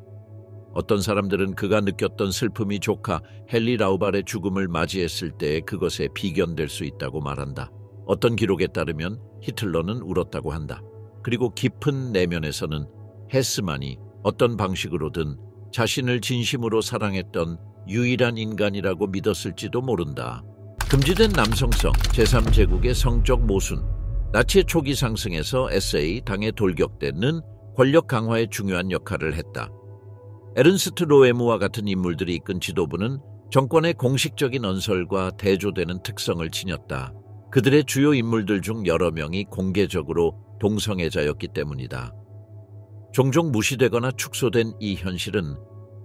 어떤 사람들은 그가 느꼈던 슬픔이 조카 헨리 라우발의 죽음을 맞이했을 때 그것에 비견될 수 있다고 말한다. 어떤 기록에 따르면 히틀러는 울었다고 한다. 그리고 깊은 내면에서는 헤스만이 어떤 방식으로든 자신을 진심으로 사랑했던 유일한 인간이라고 믿었을지도 모른다. 금지된 남성성, 제3제국의 성적 모순, 나치의 초기 상승에서 SA, 당의 돌격대는 권력 강화에 중요한 역할을 했다. 에른스트 로에무와 같은 인물들이 이끈 지도부는 정권의 공식적인 언설과 대조되는 특성을 지녔다. 그들의 주요 인물들 중 여러 명이 공개적으로 동성애자였기 때문이다. 종종 무시되거나 축소된 이 현실은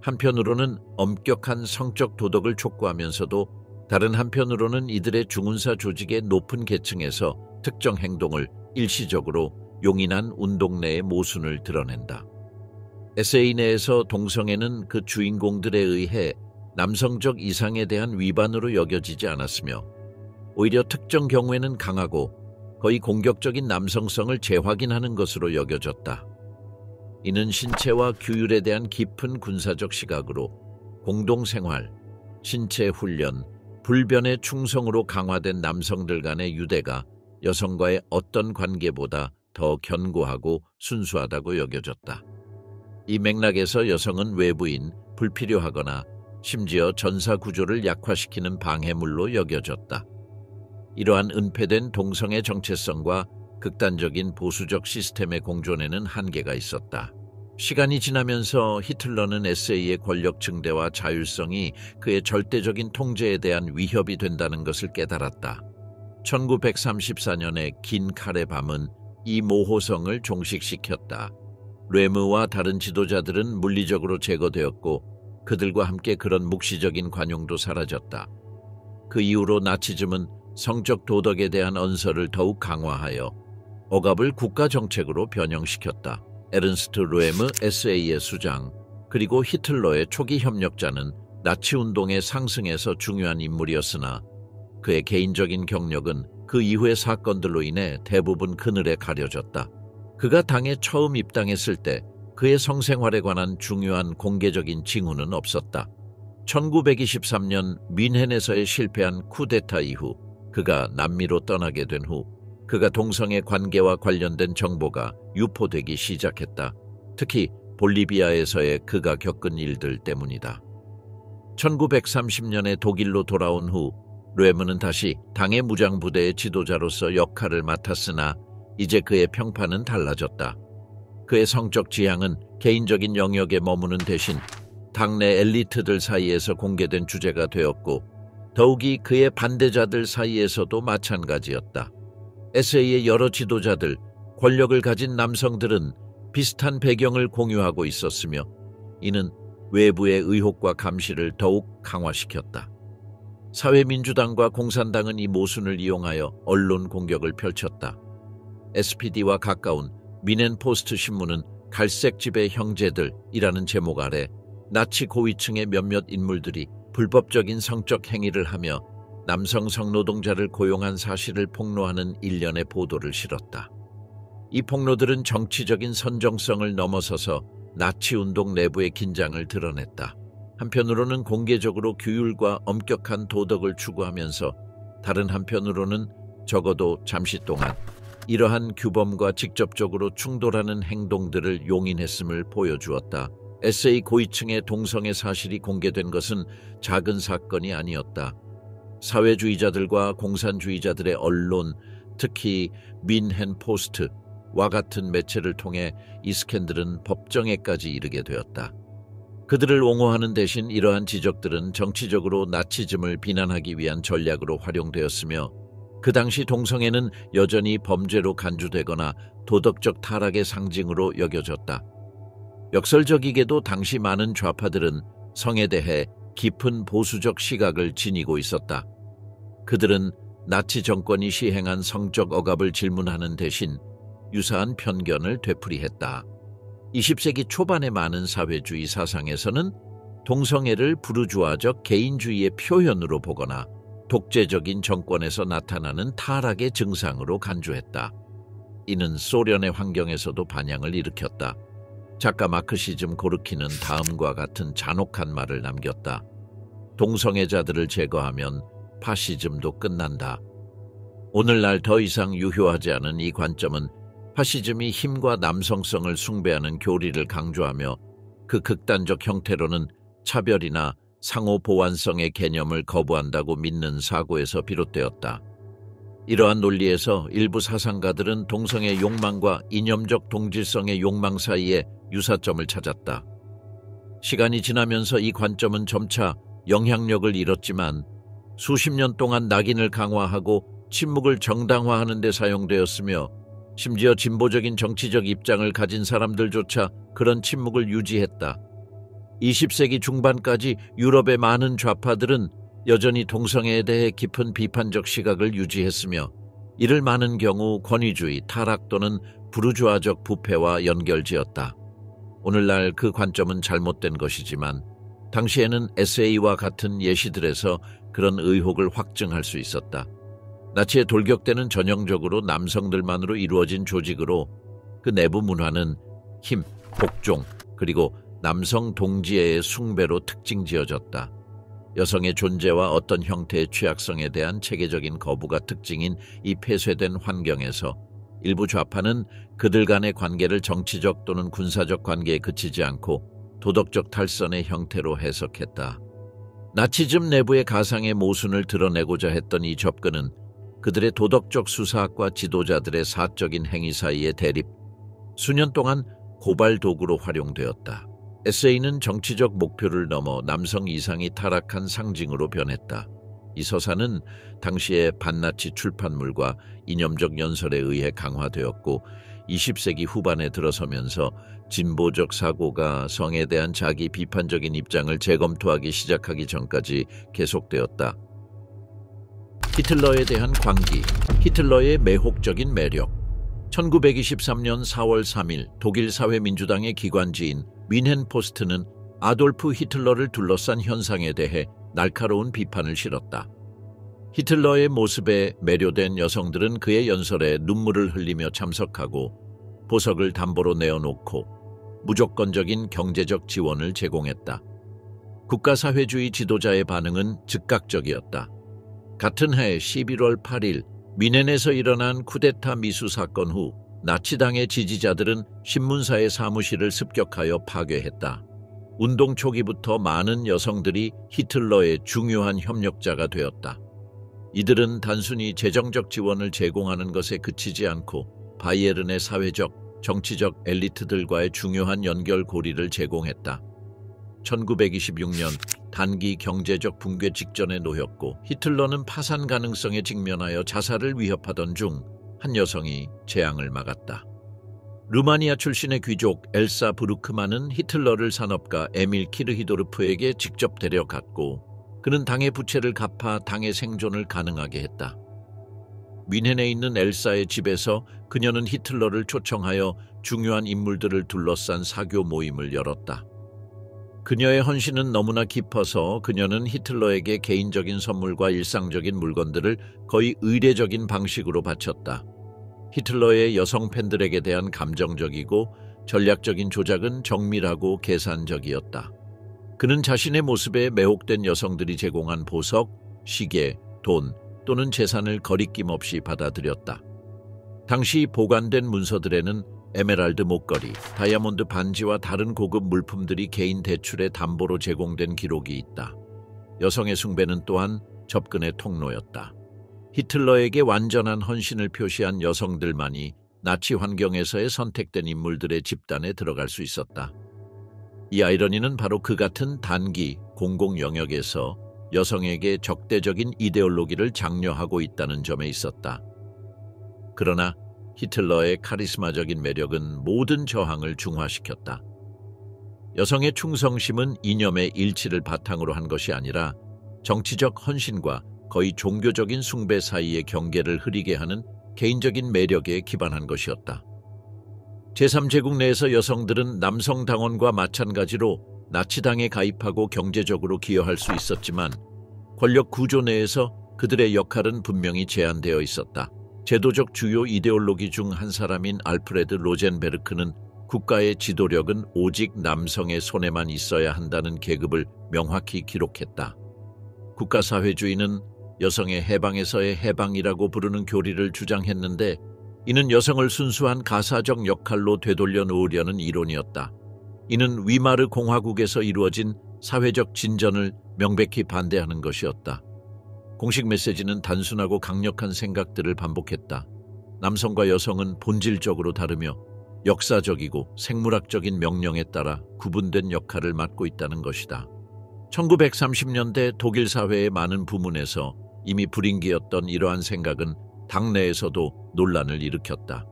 한편으로는 엄격한 성적 도덕을 촉구하면서도 다른 한편으로는 이들의 중은사 조직의 높은 계층에서 특정 행동을 일시적으로 용인한 운동 내의 모순을 드러낸다. SA 내에서 동성애는 그 주인공들에 의해 남성적 이상에 대한 위반으로 여겨지지 않았으며 오히려 특정 경우에는 강하고 거의 공격적인 남성성을 재확인하는 것으로 여겨졌다. 이는 신체와 규율에 대한 깊은 군사적 시각으로 공동생활, 신체 훈련, 불변의 충성으로 강화된 남성들 간의 유대가 여성과의 어떤 관계보다 더 견고하고 순수하다고 여겨졌다. 이 맥락에서 여성은 외부인, 불필요하거나 심지어 전사 구조를 약화시키는 방해물로 여겨졌다. 이러한 은폐된 동성애 정체성과 극단적인 보수적 시스템의 공존에는 한계가 있었다. 시간이 지나면서 히틀러는 SA의 권력 증대와 자율성이 그의 절대적인 통제에 대한 위협이 된다는 것을 깨달았다. 1934년의 긴 칼의 밤은 이 모호성을 종식시켰다. 뢰무와 다른 지도자들은 물리적으로 제거되었고 그들과 함께 그런 묵시적인 관용도 사라졌다. 그 이후로 나치즘은 성적 도덕에 대한 언설을 더욱 강화하여 억압을 국가 정책으로 변형시켰다. 에른스트 로에무 SA의 수장 그리고 히틀러의 초기 협력자는 나치 운동의 상승에서 중요한 인물이었으나 그의 개인적인 경력은 그 이후의 사건들로 인해 대부분 그늘에 가려졌다. 그가 당에 처음 입당했을 때 그의 성생활에 관한 중요한 공개적인 징후는 없었다. 1923년 뮌헨에서의 실패한 쿠데타 이후 그가 남미로 떠나게 된 후 그가 동성애 관계와 관련된 정보가 유포되기 시작했다. 특히 볼리비아에서의 그가 겪은 일들 때문이다. 1930년에 독일로 돌아온 후 뢰머는 다시 당의 무장부대의 지도자로서 역할을 맡았으나 이제 그의 평판은 달라졌다. 그의 성적 지향은 개인적인 영역에 머무는 대신 당내 엘리트들 사이에서 공개된 주제가 되었고 더욱이 그의 반대자들 사이에서도 마찬가지였다. SA의 여러 지도자들, 권력을 가진 남성들은 비슷한 배경을 공유하고 있었으며 이는 외부의 의혹과 감시를 더욱 강화시켰다. 사회민주당과 공산당은 이 모순을 이용하여 언론 공격을 펼쳤다. SPD와 가까운 뮌헨 포스트 신문은 갈색 집의 형제들이라는 제목 아래 나치 고위층의 몇몇 인물들이 불법적인 성적 행위를 하며 남성 성노동자를 고용한 사실을 폭로하는 일련의 보도를 실었다. 이 폭로들은 정치적인 선정성을 넘어서서 나치 운동 내부의 긴장을 드러냈다. 한편으로는 공개적으로 규율과 엄격한 도덕을 추구하면서 다른 한편으로는 적어도 잠시 동안 이러한 규범과 직접적으로 충돌하는 행동들을 용인했음을 보여주었다. SA 고위층의 동성애 사실이 공개된 것은 작은 사건이 아니었다. 사회주의자들과 공산주의자들의 언론, 특히 뮌헨 포스트와 같은 매체를 통해 이 스캔들은 법정에까지 이르게 되었다. 그들을 옹호하는 대신 이러한 지적들은 정치적으로 나치즘을 비난하기 위한 전략으로 활용되었으며 그 당시 동성애는 여전히 범죄로 간주되거나 도덕적 타락의 상징으로 여겨졌다. 역설적이게도 당시 많은 좌파들은 성에 대해 깊은 보수적 시각을 지니고 있었다. 그들은 나치 정권이 시행한 성적 억압을 질문하는 대신 유사한 편견을 되풀이했다. 20세기 초반의 많은 사회주의 사상에서는 동성애를 부르주아적 개인주의의 표현으로 보거나 독재적인 정권에서 나타나는 타락의 증상으로 간주했다. 이는 소련의 환경에서도 반향을 일으켰다. 작가 마크시즘 고르키는 다음과 같은 잔혹한 말을 남겼다. 동성애자들을 제거하면 파시즘도 끝난다. 오늘날 더 이상 유효하지 않은 이 관점은 파시즘이 힘과 남성성을 숭배하는 교리를 강조하며 그 극단적 형태로는 차별이나 상호 보완성의 개념을 거부한다고 믿는 사고에서 비롯되었다. 이러한 논리에서 일부 사상가들은 동성애 욕망과 이념적 동질성의 욕망 사이에 유사점을 찾았다. 시간이 지나면서 이 관점은 점차 영향력을 잃었지만 수십 년 동안 낙인을 강화하고 침묵을 정당화하는 데 사용되었으며 심지어 진보적인 정치적 입장을 가진 사람들조차 그런 침묵을 유지했다. 20세기 중반까지 유럽의 많은 좌파들은 여전히 동성애에 대해 깊은 비판적 시각을 유지했으며 이를 많은 경우 권위주의, 타락 또는 부르주아적 부패와 연결지었다. 오늘날 그 관점은 잘못된 것이지만 당시에는 SA와 같은 예시들에서 그런 의혹을 확증할 수 있었다. 나치의 돌격대는 전형적으로 남성들만으로 이루어진 조직으로 그 내부 문화는 힘, 복종, 그리고 남성 동지애의 숭배로 특징지어졌다. 여성의 존재와 어떤 형태의 취약성에 대한 체계적인 거부가 특징인 이 폐쇄된 환경에서 일부 좌파는 그들 간의 관계를 정치적 또는 군사적 관계에 그치지 않고 도덕적 탈선의 형태로 해석했다. 나치즘 내부의 가상의 모순을 드러내고자 했던 이 접근은 그들의 도덕적 수사학과 지도자들의 사적인 행위 사이의 대립, 수년 동안 고발 도구로 활용되었다. SA는 정치적 목표를 넘어 남성 이상이 타락한 상징으로 변했다. 이 서사는 당시의 반나치 출판물과 이념적 연설에 의해 강화되었고 20세기 후반에 들어서면서 진보적 사고가 성에 대한 자기 비판적인 입장을 재검토하기 시작하기 전까지 계속되었다. 히틀러에 대한 광기, 히틀러의 매혹적인 매력. 1923년 4월 3일 독일 사회민주당의 기관지인 뮌헨 포스트는 아돌프 히틀러를 둘러싼 현상에 대해 날카로운 비판을 실었다. 히틀러의 모습에 매료된 여성들은 그의 연설에 눈물을 흘리며 참석하고 보석을 담보로 내어놓고 무조건적인 경제적 지원을 제공했다. 국가사회주의 지도자의 반응은 즉각적이었다. 같은 해 11월 8일 미넨에서 일어난 쿠데타 미수 사건 후 나치당의 지지자들은 신문사의 사무실을 습격하여 파괴했다. 운동 초기부터 많은 여성들이 히틀러의 중요한 협력자가 되었다. 이들은 단순히 재정적 지원을 제공하는 것에 그치지 않고 바이에른의 사회적, 정치적 엘리트들과의 중요한 연결고리를 제공했다. 1926년 단기 경제적 붕괴 직전에 놓였고 히틀러는 파산 가능성에 직면하여 자살을 위협하던 중 한 여성이 재앙을 막았다. 루마니아 출신의 귀족 엘사 브루크만은 히틀러를 산업가 에밀 키르히도르프에게 직접 데려갔고 그는 당의 부채를 갚아 당의 생존을 가능하게 했다. 뮌헨에 있는 엘사의 집에서 그녀는 히틀러를 초청하여 중요한 인물들을 둘러싼 사교 모임을 열었다. 그녀의 헌신은 너무나 깊어서 그녀는 히틀러에게 개인적인 선물과 일상적인 물건들을 거의 의례적인 방식으로 바쳤다. 히틀러의 여성 팬들에게 대한 감정적이고 전략적인 조작은 정밀하고 계산적이었다. 그는 자신의 모습에 매혹된 여성들이 제공한 보석, 시계, 돈 또는 재산을 거리낌 없이 받아들였다. 당시 보관된 문서들에는 에메랄드 목걸이, 다이아몬드 반지와 다른 고급 물품들이 개인 대출의 담보로 제공된 기록이 있다. 여성의 숭배는 또한 접근의 통로였다. 히틀러에게 완전한 헌신을 표시한 여성들만이 나치 환경에서의 선택된 인물들의 집단에 들어갈 수 있었다. 이 아이러니는 바로 그 같은 단기, 공공 영역에서 여성에게 적대적인 이데올로기를 장려하고 있다는 점에 있었다. 그러나 히틀러의 카리스마적인 매력은 모든 저항을 중화시켰다. 여성의 충성심은 이념의 일치를 바탕으로 한 것이 아니라 정치적 헌신과 거의 종교적인 숭배 사이의 경계를 흐리게 하는 개인적인 매력에 기반한 것이었다. 제3제국 내에서 여성들은 남성 당원과 마찬가지로 나치당에 가입하고 경제적으로 기여할 수 있었지만 권력 구조 내에서 그들의 역할은 분명히 제한되어 있었다. 제도적 주요 이데올로기 중 한 사람인 알프레드 로젠베르크는 국가의 지도력은 오직 남성의 손에만 있어야 한다는 계급을 명확히 기록했다. 국가사회주의는 여성의 해방에서의 해방이라고 부르는 교리를 주장했는데 이는 여성을 순수한 가사적 역할로 되돌려 놓으려는 이론이었다. 이는 위마르 공화국에서 이루어진 사회적 진전을 명백히 반대하는 것이었다. 공식 메시지는 단순하고 강력한 생각들을 반복했다. 남성과 여성은 본질적으로 다르며 역사적이고 생물학적인 명령에 따라 구분된 역할을 맡고 있다는 것이다. 1930년대 독일 사회의 많은 부문에서 이미 불인기였던 이러한 생각은 당내에서도 논란을 일으켰다.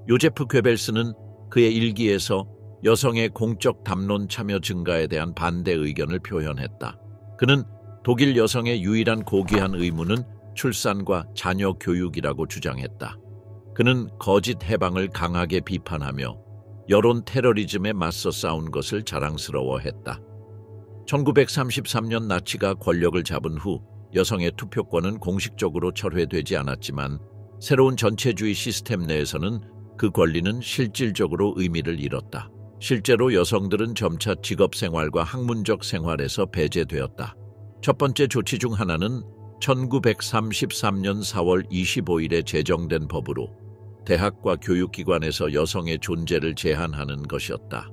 요제프 괴벨스는 그의 일기에서 여성의 공적 담론 참여 증가에 대한 반대 의견을 표현했다. 그는 독일 여성의 유일한 고귀한 의무는 출산과 자녀 교육이라고 주장했다. 그는 거짓 해방을 강하게 비판하며 여론 테러리즘에 맞서 싸운 것을 자랑스러워했다. 1933년 나치가 권력을 잡은 후 여성의 투표권은 공식적으로 철회되지 않았지만 새로운 전체주의 시스템 내에서는 그 권리는 실질적으로 의미를 잃었다. 실제로 여성들은 점차 직업생활과 학문적 생활에서 배제되었다. 첫 번째 조치 중 하나는 1933년 4월 25일에 제정된 법으로 대학과 교육기관에서 여성의 존재를 제한하는 것이었다.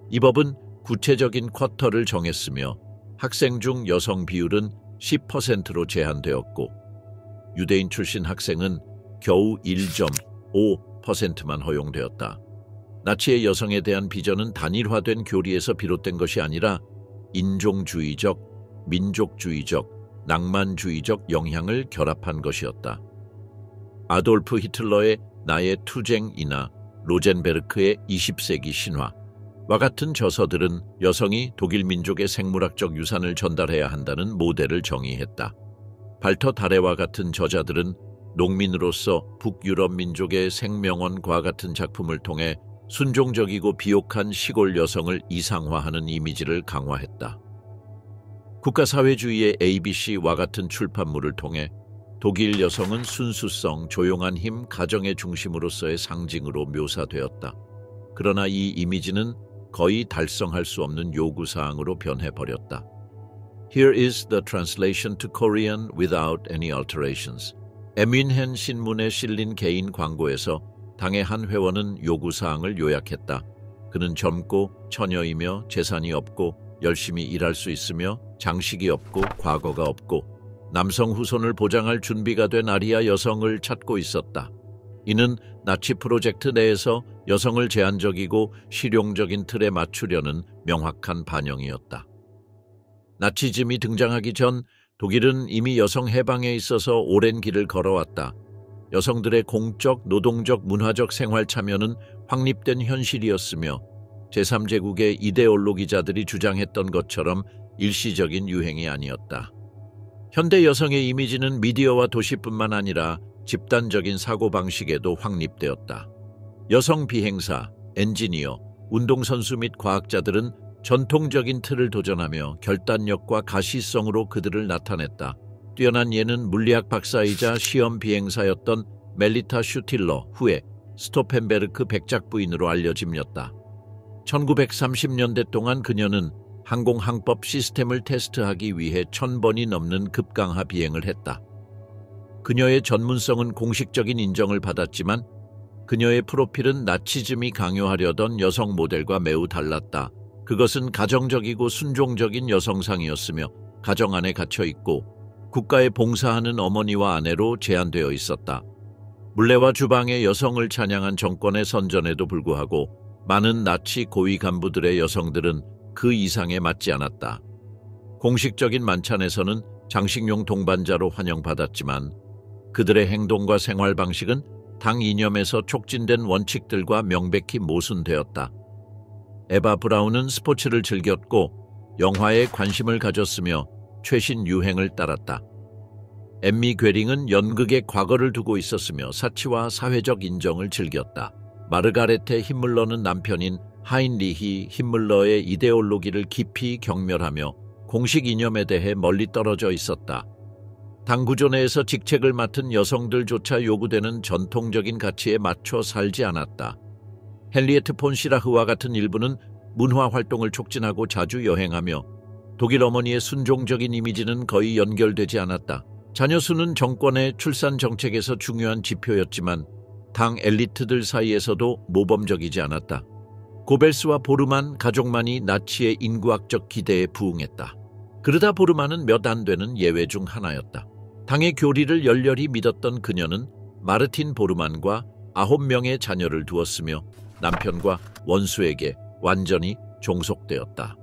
이 법은 구체적인 쿼터를 정했으며 학생 중 여성 비율은 10%로 제한되었고 유대인 출신 학생은 겨우 1.5%만 허용되었다. 나치의 여성에 대한 비전은 단일화된 교리에서 비롯된 것이 아니라 인종주의적, 민족주의적, 낭만주의적 영향을 결합한 것이었다. 아돌프 히틀러의 나의 투쟁이나 로젠베르크의 20세기 신화와 같은 저서들은 여성이 독일 민족의 생물학적 유산을 전달해야 한다는 모델을 정의했다. 발터 다레와 같은 저자들은 농민으로서 북유럽 민족의 생명원과 같은 작품을 통해 순종적이고 비옥한 시골 여성을 이상화하는 이미지를 강화했다. 국가사회주의의 ABC와 같은 출판물을 통해 독일 여성은 순수성, 조용한 힘, 가정의 중심으로서의 상징으로 묘사되었다. 그러나 이 이미지는 거의 달성할 수 없는 요구사항으로 변해버렸다. Here is the translation to Korean without any alterations. 에민헨 신문에 실린 개인 광고에서 당의 한 회원은 요구사항을 요약했다. 그는 젊고 처녀이며 재산이 없고 열심히 일할 수 있으며 장식이 없고 과거가 없고 남성 후손을 보장할 준비가 된 아리아 여성을 찾고 있었다. 이는 나치 프로젝트 내에서 여성을 제한적이고 실용적인 틀에 맞추려는 명확한 반영이었다. 나치즘이 등장하기 전 독일은 이미 여성 해방에 있어서 오랜 길을 걸어왔다. 여성들의 공적, 노동적, 문화적 생활 참여는 확립된 현실이었으며 제3제국의 이데올로기자들이 주장했던 것처럼 일시적인 유행이 아니었다. 현대 여성의 이미지는 미디어와 도시뿐만 아니라 집단적인 사고방식에도 확립되었다. 여성 비행사, 엔지니어, 운동선수 및 과학자들은 전통적인 틀을 도전하며 결단력과 가시성으로 그들을 나타냈다. 뛰어난 예는 물리학 박사이자 시험 비행사였던 멜리타 슈틸러, 후에 스토펜베르크 백작 부인으로 알려짐렸다. 1930년대 동안 그녀는 항공항법 시스템을 테스트하기 위해 1000번이 넘는 급강하 비행을 했다. 그녀의 전문성은 공식적인 인정을 받았지만 그녀의 프로필은 나치즘이 강요하려던 여성 모델과 매우 달랐다. 그것은 가정적이고 순종적인 여성상이었으며 가정 안에 갇혀 있고 국가에 봉사하는 어머니와 아내로 제한되어 있었다. 물레와 주방의 여성을 찬양한 정권의 선전에도 불구하고 많은 나치 고위 간부들의 여성들은 그 이상에 맞지 않았다. 공식적인 만찬에서는 장식용 동반자로 환영받았지만 그들의 행동과 생활 방식은 당 이념에서 촉진된 원칙들과 명백히 모순되었다. 에바 브라운은 스포츠를 즐겼고 영화에 관심을 가졌으며 최신 유행을 따랐다. 엠미 괴링은 연극에 과거를 두고 있었으며 사치와 사회적 인정을 즐겼다. 마르가레테 힘물러는 남편인 하인리히 힘물러의 이데올로기를 깊이 경멸하며 공식 이념에 대해 멀리 떨어져 있었다. 당 구조 내에서 직책을 맡은 여성들조차 요구되는 전통적인 가치에 맞춰 살지 않았다. 헨리에트 폰 시라흐와 같은 일부는 문화 활동을 촉진하고 자주 여행하며 독일 어머니의 순종적인 이미지는 거의 연결되지 않았다. 자녀 수는 정권의 출산 정책에서 중요한 지표였지만 당 엘리트들 사이에서도 모범적이지 않았다. 고벨스와 보르만 가족만이 나치의 인구학적 기대에 부응했다. 그러다 보르만은 몇 안 되는 예외 중 하나였다. 당의 교리를 열렬히 믿었던 그녀는 마르틴 보르만과 9명의 자녀를 두었으며 남편과 원수에게 완전히 종속되었다.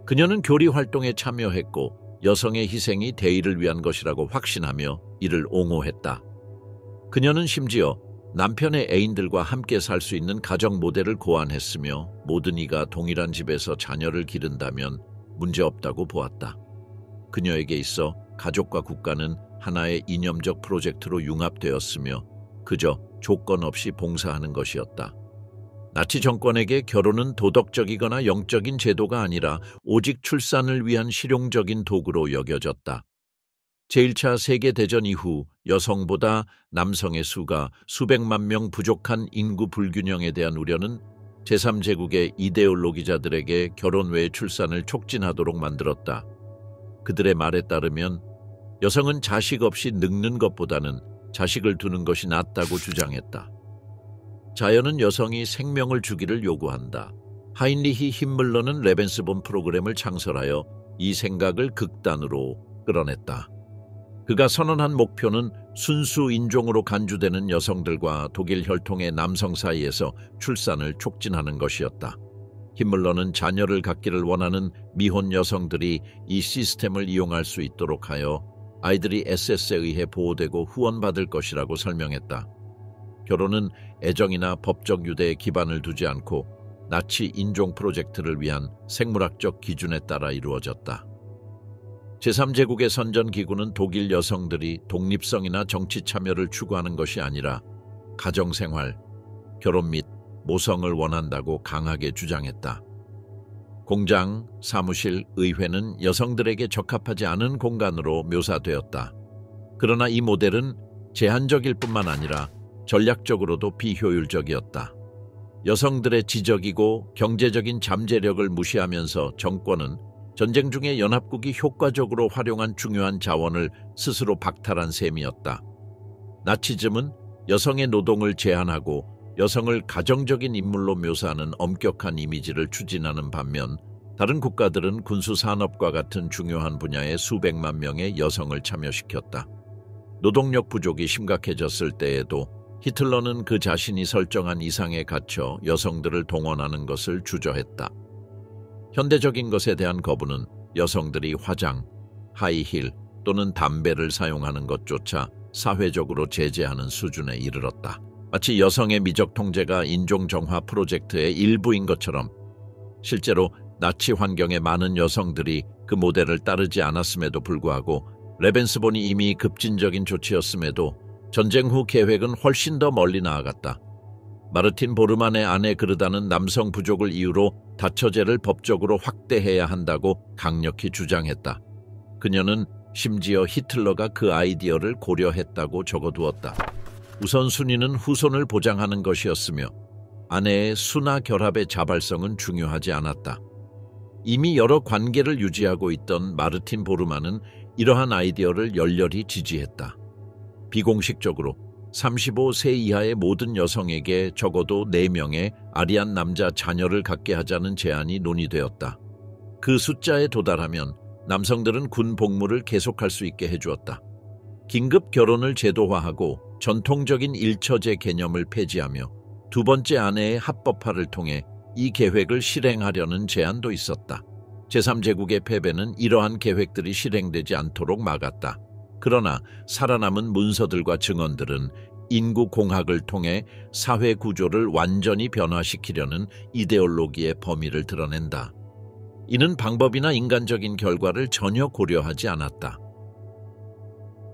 그녀는 교리 활동에 참여했고 여성의 희생이 대의를 위한 것이라고 확신하며 이를 옹호했다. 그녀는 심지어 남편의 애인들과 함께 살 수 있는 가정 모델을 고안했으며 모든 이가 동일한 집에서 자녀를 기른다면 문제없다고 보았다. 그녀에게 있어 가족과 국가는 하나의 이념적 프로젝트로 융합되었으며 그저 조건 없이 봉사하는 것이었다. 나치 정권에게 결혼은 도덕적이거나 영적인 제도가 아니라 오직 출산을 위한 실용적인 도구로 여겨졌다. 제1차 세계대전 이후 여성보다 남성의 수가 수백만 명 부족한 인구 불균형에 대한 우려는 제3제국의 이데올로기자들에게 결혼 외 출산을 촉진하도록 만들었다. 그들의 말에 따르면 여성은 자식 없이 늙는 것보다는 자식을 두는 것이 낫다고 주장했다. 자연은 여성이 생명을 주기를 요구한다. 하인리히 힘물러는 레벤스본 프로그램을 창설하여 이 생각을 극단으로 끌어냈다. 그가 선언한 목표는 순수 인종으로 간주되는 여성들과 독일 혈통의 남성 사이에서 출산을 촉진하는 것이었다. 힘물러는 자녀를 갖기를 원하는 미혼 여성들이 이 시스템을 이용할 수 있도록 하여 아이들이 SS에 의해 보호되고 후원받을 것이라고 설명했다. 결혼은 애정이나 법적 유대에 기반을 두지 않고 나치 인종 프로젝트를 위한 생물학적 기준에 따라 이루어졌다. 제3제국의 선전기구는 독일 여성들이 독립성이나 정치 참여를 추구하는 것이 아니라 가정생활, 결혼 및 모성을 원한다고 강하게 주장했다. 공장, 사무실, 의회는 여성들에게 적합하지 않은 공간으로 묘사되었다. 그러나 이 모델은 제한적일 뿐만 아니라 전략적으로도 비효율적이었다. 여성들의 지적이고 경제적인 잠재력을 무시하면서 정권은 전쟁 중에 연합국이 효과적으로 활용한 중요한 자원을 스스로 박탈한 셈이었다. 나치즘은 여성의 노동을 제한하고 여성을 가정적인 인물로 묘사하는 엄격한 이미지를 추진하는 반면 다른 국가들은 군수산업과 같은 중요한 분야에 수백만 명의 여성을 참여시켰다. 노동력 부족이 심각해졌을 때에도 히틀러는 그 자신이 설정한 이상에 갇혀 여성들을 동원하는 것을 주저했다. 현대적인 것에 대한 거부는 여성들이 화장, 하이힐 또는 담배를 사용하는 것조차 사회적으로 제재하는 수준에 이르렀다. 마치 여성의 미적 통제가 인종정화 프로젝트의 일부인 것처럼 실제로 나치 환경의 많은 여성들이 그 모델을 따르지 않았음에도 불구하고 레벤스본이 이미 급진적인 조치였음에도 전쟁 후 계획은 훨씬 더 멀리 나아갔다. 마르틴 보르만의 아내 그르다는 남성 부족을 이유로 다처제를 법적으로 확대해야 한다고 강력히 주장했다. 그녀는 심지어 히틀러가 그 아이디어를 고려했다고 적어두었다. 우선순위는 후손을 보장하는 것이었으며 아내의 수나 결합의 자발성은 중요하지 않았다. 이미 여러 관계를 유지하고 있던 마르틴 보르만은 이러한 아이디어를 열렬히 지지했다. 비공식적으로 35세 이하의 모든 여성에게 적어도 4명의 아리안 남자 자녀를 갖게 하자는 제안이 논의되었다. 그 숫자에 도달하면 남성들은 군 복무를 계속할 수 있게 해주었다. 긴급 결혼을 제도화하고 전통적인 일처제 개념을 폐지하며 두 번째 아내의 합법화를 통해 이 계획을 실행하려는 제안도 있었다. 제3제국의 패배는 이러한 계획들이 실행되지 않도록 막았다. 그러나 살아남은 문서들과 증언들은 인구 공학을 통해 사회 구조를 완전히 변화시키려는 이데올로기의 범위를 드러낸다. 이는 방법이나 인간적인 결과를 전혀 고려하지 않았다.